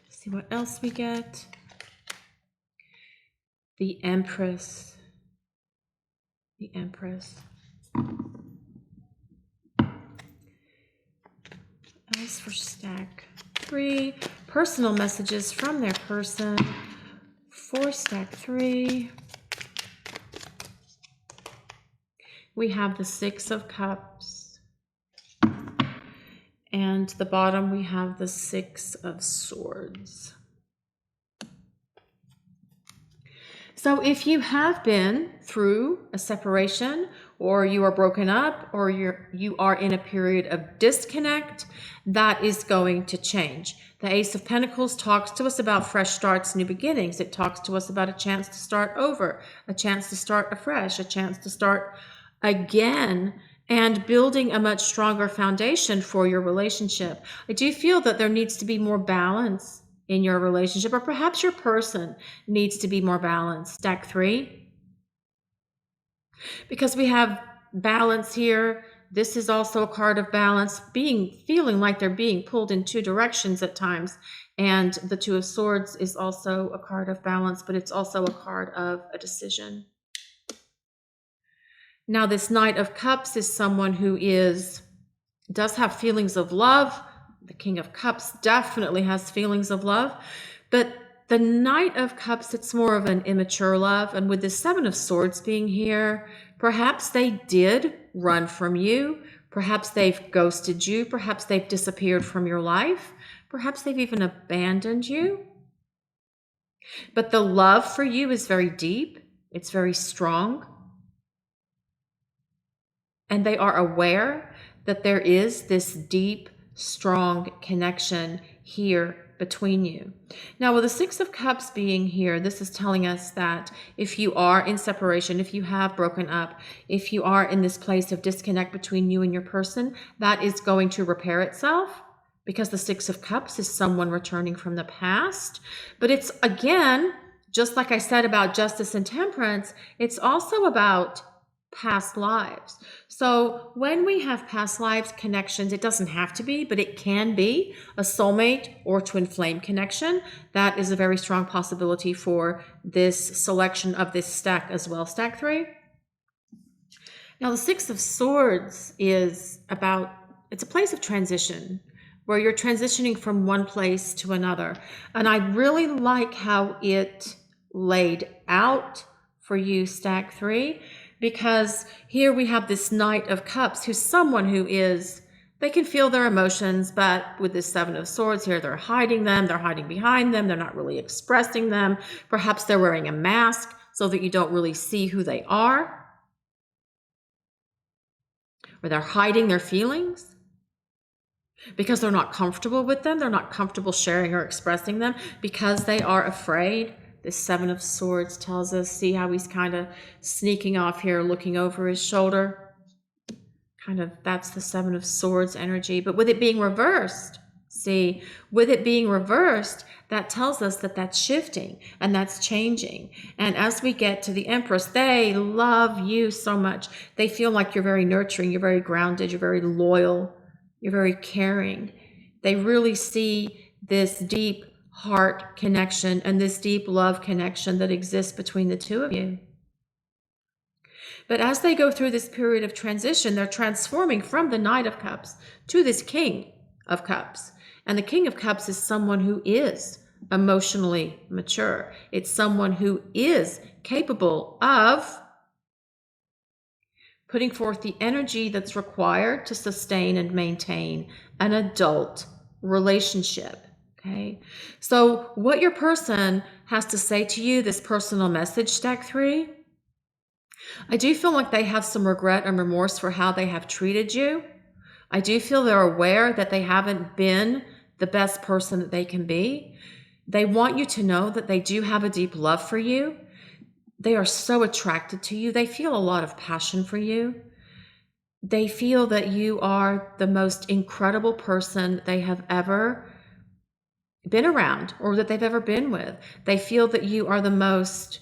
see what else we get. The Empress. The Empress. As for stack 3, personal messages from their person for stack 3. We have the Six of Cups. And the bottom we have the Six of Swords. So if you have been through a separation, or you are broken up, or you are in a period of disconnect, that is going to change. The Ace of Pentacles talks to us about fresh starts, new beginnings. It talks to us about a chance to start over, a chance to start afresh, a chance to start again and building a much stronger foundation for your relationship. I do feel that there needs to be more balance in your relationship, or perhaps your person needs to be more balanced. Stack 3. Because we have balance here, this is also a card of balance, feeling like they're being pulled in two directions at times. And the Two of Swords is also a card of balance, but it's also a card of a decision. Now, this Knight of Cups is someone who does have feelings of love. The King of Cups definitely has feelings of love, but the Knight of Cups, it's more of an immature love. And with the Seven of Swords being here, perhaps they did run from you. Perhaps they've ghosted you. Perhaps they've disappeared from your life. Perhaps they've even abandoned you. But the love for you is very deep. It's very strong. And they are aware that there is this deep, strong connection here between you. Now, with the Six of Cups being here, this is telling us that if you are in separation, if you have broken up, if you are in this place of disconnect between you and your person, that is going to repair itself, because the Six of Cups is someone returning from the past. But it's, again, just like I said about justice and temperance, it's also about past lives. So when we have past lives connections, it doesn't have to be, but it can be a soulmate or twin flame connection. That is a very strong possibility for this selection of this stack as well, stack 3. Now, the Six of Swords is it's a place of transition where you're transitioning from one place to another. And I really like how it laid out for you, stack 3. Because here we have this Knight of Cups, who's someone who they can feel their emotions, but with this Seven of Swords here, they're hiding them, they're hiding behind them, they're not really expressing them. Perhaps they're wearing a mask so that you don't really see who they are. Or they're hiding their feelings because they're not comfortable with them, they're not comfortable sharing or expressing them because they are afraid. This Seven of Swords tells us, see how he's kind of sneaking off here, looking over his shoulder. That's the Seven of Swords energy. But with it being reversed, that tells us that that's shifting and that's changing. And as we get to the Empress, they love you so much. They feel like you're very nurturing, you're very grounded, you're very loyal, you're very caring. They really see this deep heart connection and this deep love connection that exists between the two of you. But as they go through this period of transition, they're transforming from the Knight of Cups to this King of Cups. And the King of Cups is someone who is emotionally mature. It's someone who is capable of putting forth the energy that's required to sustain and maintain an adult relationship. Okay, so what your person has to say to you, this personal message, stack 3, I do feel like they have some regret and remorse for how they have treated you. I do feel they're aware that they haven't been the best person that they can be. They want you to know that they do have a deep love for you. They are so attracted to you. They feel a lot of passion for you. They feel that you are the most incredible person they have ever been around or that they've ever been with. They feel that you are the most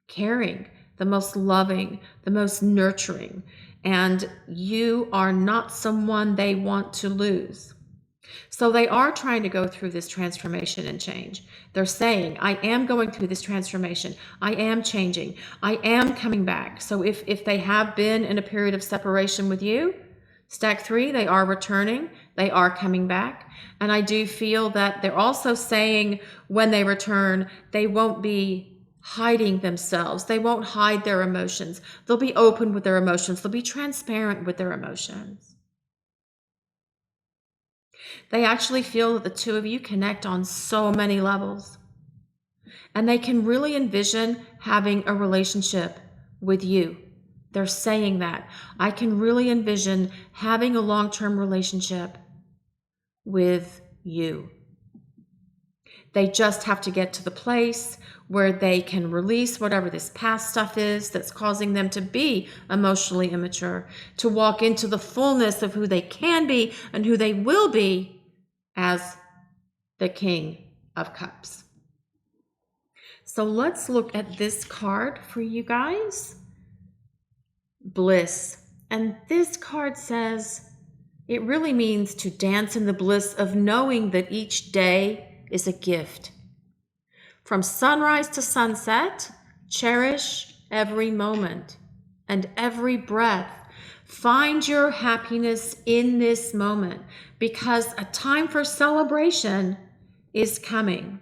caring, the most loving, the most nurturing, and you are not someone they want to lose. So they are trying to go through this transformation and change. They're saying, I am going through this transformation. I am changing. I am coming back. So if they have been in a period of separation with you, stack 3, they are returning. They are coming back. And I do feel that they're also saying when they return, they won't be hiding themselves. They won't hide their emotions. They'll be open with their emotions. They'll be transparent with their emotions. They actually feel that the two of you connect on so many levels. And they can really envision having a relationship with you. They're saying that. I can really envision having a long-term relationship with you. They just have to get to the place where they can release whatever this past stuff is that's causing them to be emotionally immature, to walk into the fullness of who they can be and who they will be as the King of Cups. So let's look at this card for you guys. Bliss. And this card says it really means to dance in the bliss of knowing that each day is a gift. From sunrise to sunset, cherish every moment and every breath. Find your happiness in this moment because a time for celebration is coming.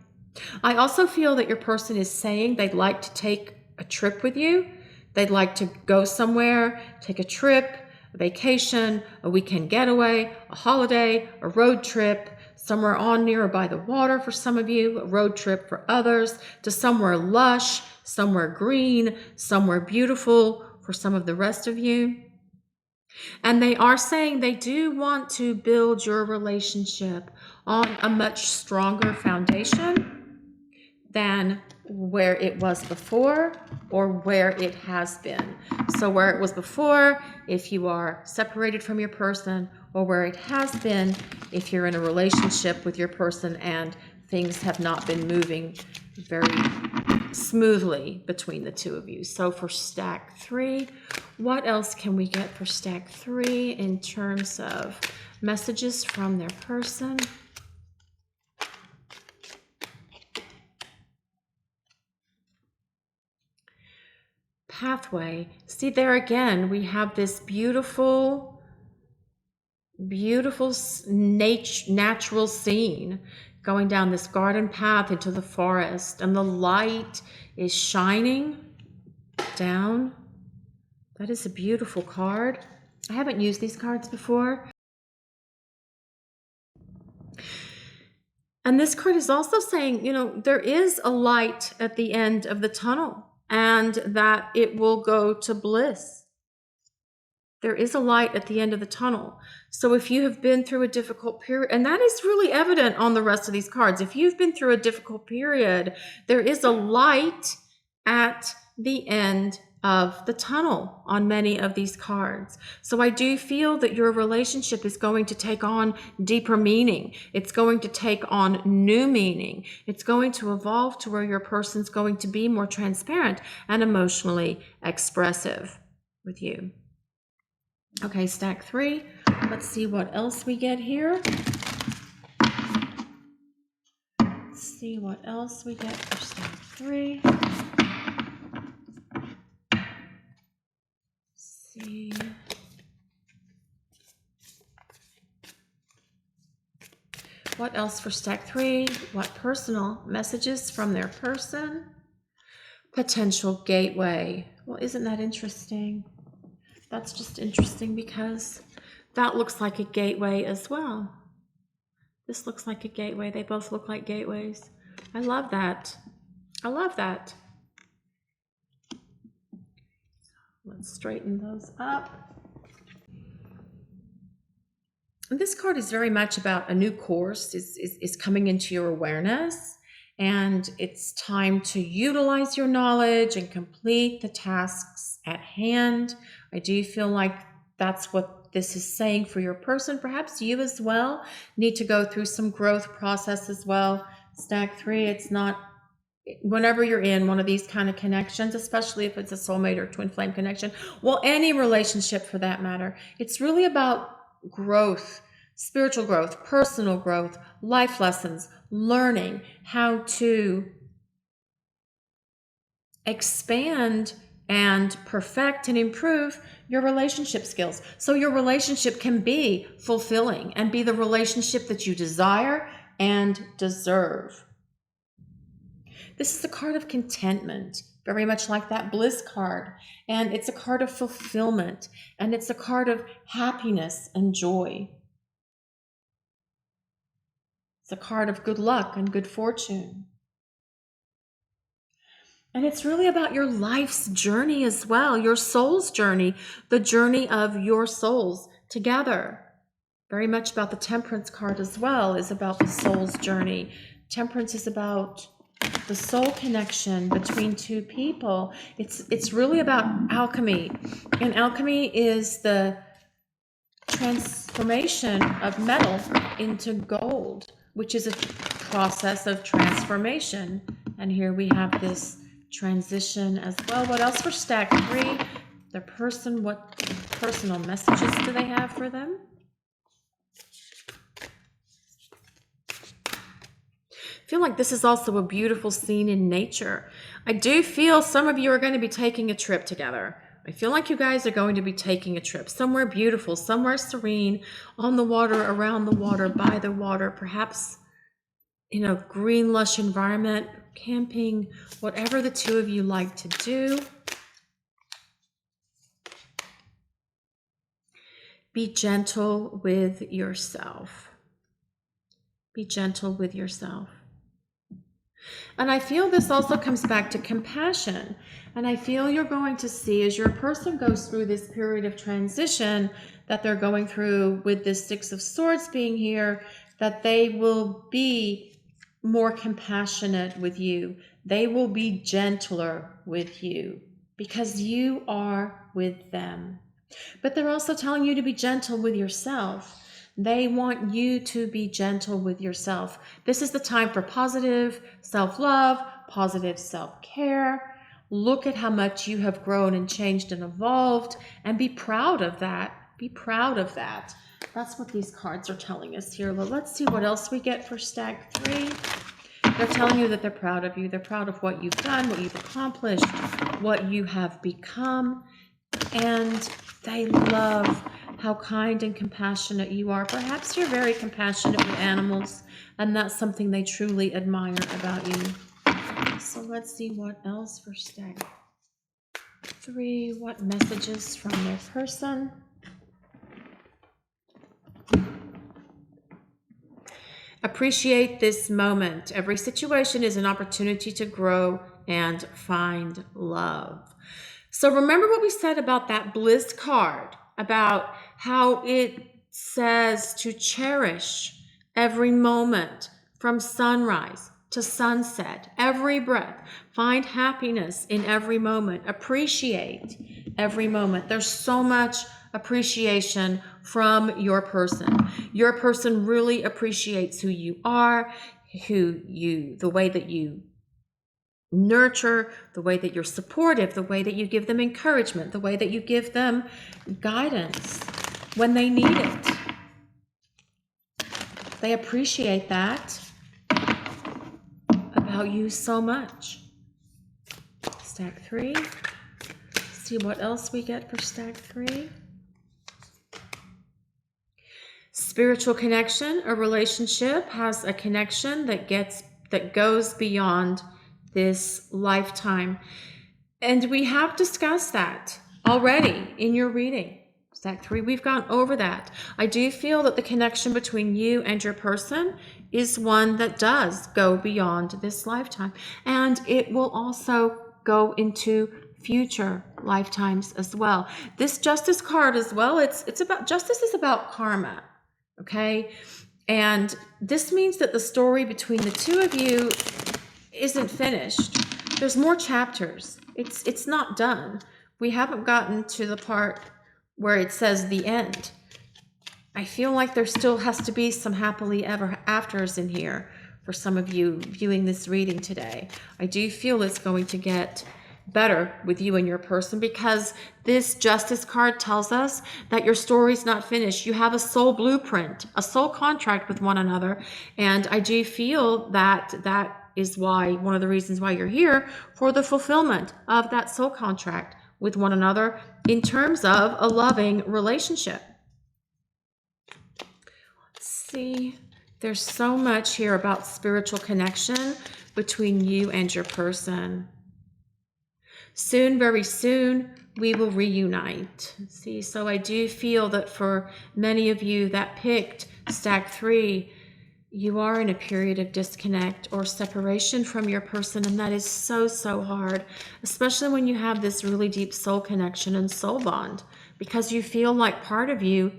I also feel that your person is saying they'd like to take a trip with you. They'd like to go somewhere, take a trip, a vacation, a weekend getaway, a holiday, a road trip, somewhere on near or by the water for some of you, a road trip for others, to somewhere lush, somewhere green, somewhere beautiful for some of the rest of you. And they are saying they do want to build your relationship on a much stronger foundation than where it was before or where it has been. So where it was before, if you are separated from your person, or where it has been, if you're in a relationship with your person and things have not been moving very smoothly between the two of you. So for stack 3, what else can we get for stack 3 in terms of messages from their person? Pathway. See, there again, we have this beautiful natural scene going down this garden path into the forest, and the light is shining down. That is a beautiful card. I haven't used these cards before. And this card is also saying, there is a light at the end of the tunnel and that it will go to bliss. There is a light at the end of the tunnel. So if you have been through a difficult period, and that is really evident on the rest of these cards, if you've been through a difficult period, there is a light at the end of the tunnel on many of these cards. So I do feel that your relationship is going to take on deeper meaning. It's going to take on new meaning. It's going to evolve to where your person's going to be more transparent and emotionally expressive with you. Okay, stack 3. Let's see what else we get here. Let's see what else we get for stack 3. See. What else for stack 3? What personal messages from their person? Potential gateway. Well, isn't that interesting? That's just interesting because that looks like a gateway as well. This looks like a gateway. They both look like gateways. I love that. I love that. Let's straighten those up. And this card is very much about a new course is coming into your awareness, and it's time to utilize your knowledge and complete the tasks at hand. I do feel like that's what this is saying for your person. Perhaps you as well need to go through some growth process as well. Stack 3, it's not, whenever you're in one of these kind of connections, especially if it's a soulmate or twin flame connection, well, any relationship for that matter, it's really about growth, spiritual growth, personal growth, life lessons, learning how to expand and perfect and improve your relationship skills so your relationship can be fulfilling and be the relationship that you desire and deserve. This is a card of contentment, very much like that bliss card. And it's a card of fulfillment. And it's a card of happiness and joy. It's a card of good luck and good fortune. And it's really about your life's journey as well, your soul's journey, the journey of your souls together. Very much about the Temperance card as well, is about the soul's journey Temperance is about the soul connection between two people. It's really about alchemy. And alchemy is the transformation of metal into gold, which is a process of transformation. And here we have this transition as well. What else for stack 3? The person, what personal messages do they have for them? I feel like this is also a beautiful scene in nature. I do feel some of you are going to be taking a trip together. I feel like you guys are going to be taking a trip somewhere beautiful, somewhere serene, on the water, around the water, by the water, perhaps in a green, lush environment, camping, whatever the two of you like to do. Be gentle with yourself. Be gentle with yourself. And I feel this also comes back to compassion. And I feel you're going to see as your person goes through this period of transition that they're going through with this Six of Swords being here, that they will be more compassionate with you. They will be gentler with you because you are with them. But they're also telling you to be gentle with yourself. They want you to be gentle with yourself. This is the time for positive self-love, positive self-care. Look at how much you have grown and changed and evolved, and be proud of that. Be proud of that. That's what these cards are telling us here. Let's see what else we get for stack 3. They're telling you that they're proud of you. They're proud of what you've done, what you've accomplished, what you have become. And they love how kind and compassionate you are. Perhaps you're very compassionate with animals, and that's something they truly admire about you. So let's see what else for stack 3. What messages from their person? Appreciate this moment. Every situation is an opportunity to grow and find love. So remember what we said about that bliss card, about how it says to cherish every moment from sunrise to sunset, every breath. Find happiness in every moment. Appreciate every moment. There's so much appreciation from your person. Your person really appreciates who you are, the way that you nurture, the way that you're supportive, the way that you give them encouragement, the way that you give them guidance when they need it. They appreciate that about you so much. Stack 3. See what else we get for stack 3. Spiritual connection. A relationship has a connection that goes beyond this lifetime. And we have discussed that already in your reading. Stack 3, we've gone over that. I do feel that the connection between you and your person is one that does go beyond this lifetime. And it will also go into future lifetimes as well. This Justice card as well, it's about, justice is about karma, okay? And this means that the story between the two of you isn't finished. There's more chapters. It's not done. We haven't gotten to the part where it says the end. I feel like there still has to be some happily ever afters in here for some of you viewing this reading today. I do feel it's going to get better with you and your person, because this Justice card tells us that your story's not finished. You have a soul blueprint, a soul contract with one another. And I do feel that that is why, one of the reasons why you're here, for the fulfillment of that soul contract with one another in terms of a loving relationship. Let's see. There's so much here about spiritual connection between you and your person. Soon, very soon, we will reunite. See, so I do feel that for many of you that picked stack 3, you are in a period of disconnect or separation from your person, and that is so, so hard, especially when you have this really deep soul connection and soul bond, because you feel like part of you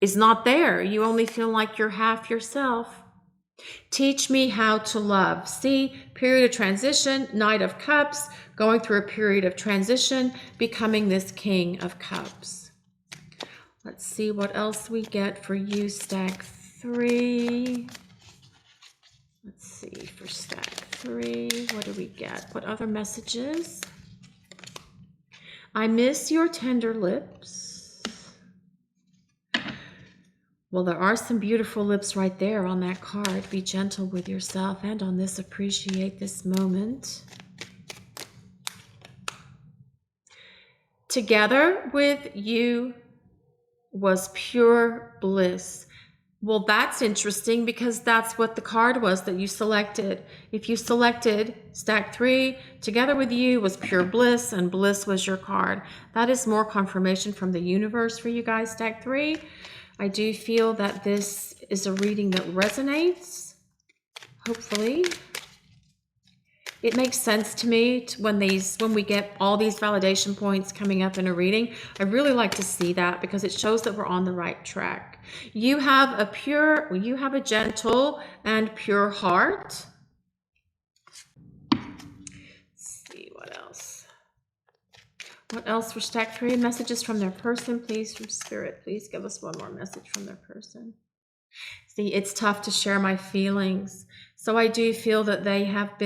is not there. You only feel like you're half yourself. Teach me how to love. See, period of transition, Knight of Cups, going through a period of transition, becoming this King of Cups. Let's see what else we get for you, stack 3. Let's see, for stack 3, what do we get? What other messages? I miss your tender lips. Well, there are some beautiful lips right there on that card. Be gentle with yourself, and on this, appreciate this moment. Together with you was pure bliss. Well, that's interesting because that's what the card was that you selected. If you selected stack 3, together with you was pure bliss, and bliss was your card. That is more confirmation from the universe for you guys, stack 3. I do feel that this is a reading that resonates, hopefully. It makes sense to me when we get all these validation points coming up in a reading. I really like to see that because it shows that we're on the right track. You have a gentle and pure heart. Let's see what else. What else for stack 3? Messages from their person, please, from Spirit. Please give us one more message from their person. See, it's tough to share my feelings. So I do feel that they have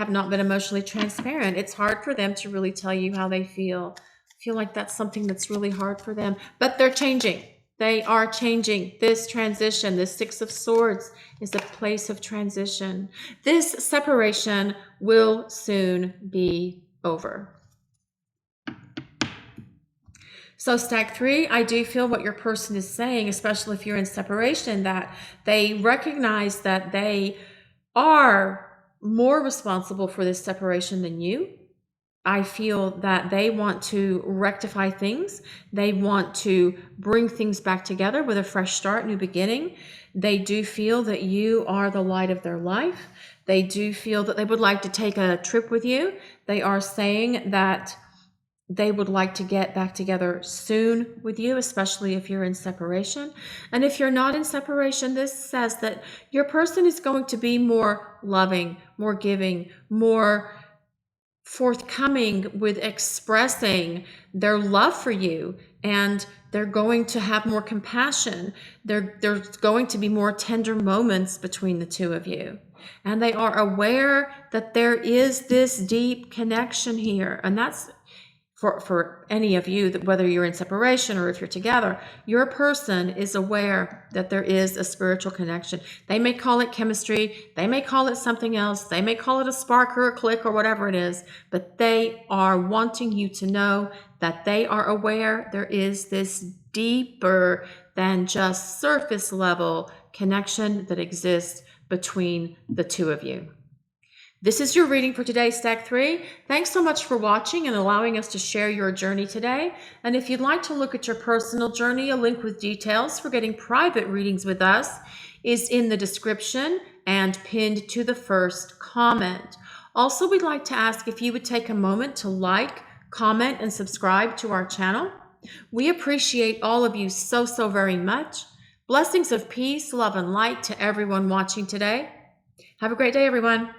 not been emotionally transparent. It's hard for them to really tell you how they feel. I feel like that's something that's really hard for them, but they're changing. They are changing. This transition, this 6 of Swords is a place of transition. This separation will soon be over. So stack 3, I do feel what your person is saying, especially if you're in separation, that they recognize that they are more responsible for this separation than you. I feel that they want to rectify things. They want to bring things back together with a fresh start, new beginning. They do feel that you are the light of their life. They do feel that they would like to take a trip with you. They are saying that they would like to get back together soon with you, especially if you're in separation. And if you're not in separation, this says that your person is going to be more loving, more giving, more forthcoming with expressing their love for you, and they're going to have more compassion. There's going to be more tender moments between the two of you. And they are aware that there is this deep connection here. And that's for any of you, that whether you're in separation or if you're together, your person is aware that there is a spiritual connection. They may call it chemistry, they may call it something else, they may call it a spark or a click or whatever it is, but they are wanting you to know that they are aware there is this deeper than just surface level connection that exists between the two of you. This is your reading for today, stack 3. Thanks so much for watching and allowing us to share your journey today. And if you'd like to look at your personal journey, a link with details for getting private readings with us is in the description and pinned to the first comment. Also, we'd like to ask if you would take a moment to like, comment, and subscribe to our channel. We appreciate all of you so very much. Blessings of peace, love, and light to everyone watching today. Have a great day, everyone.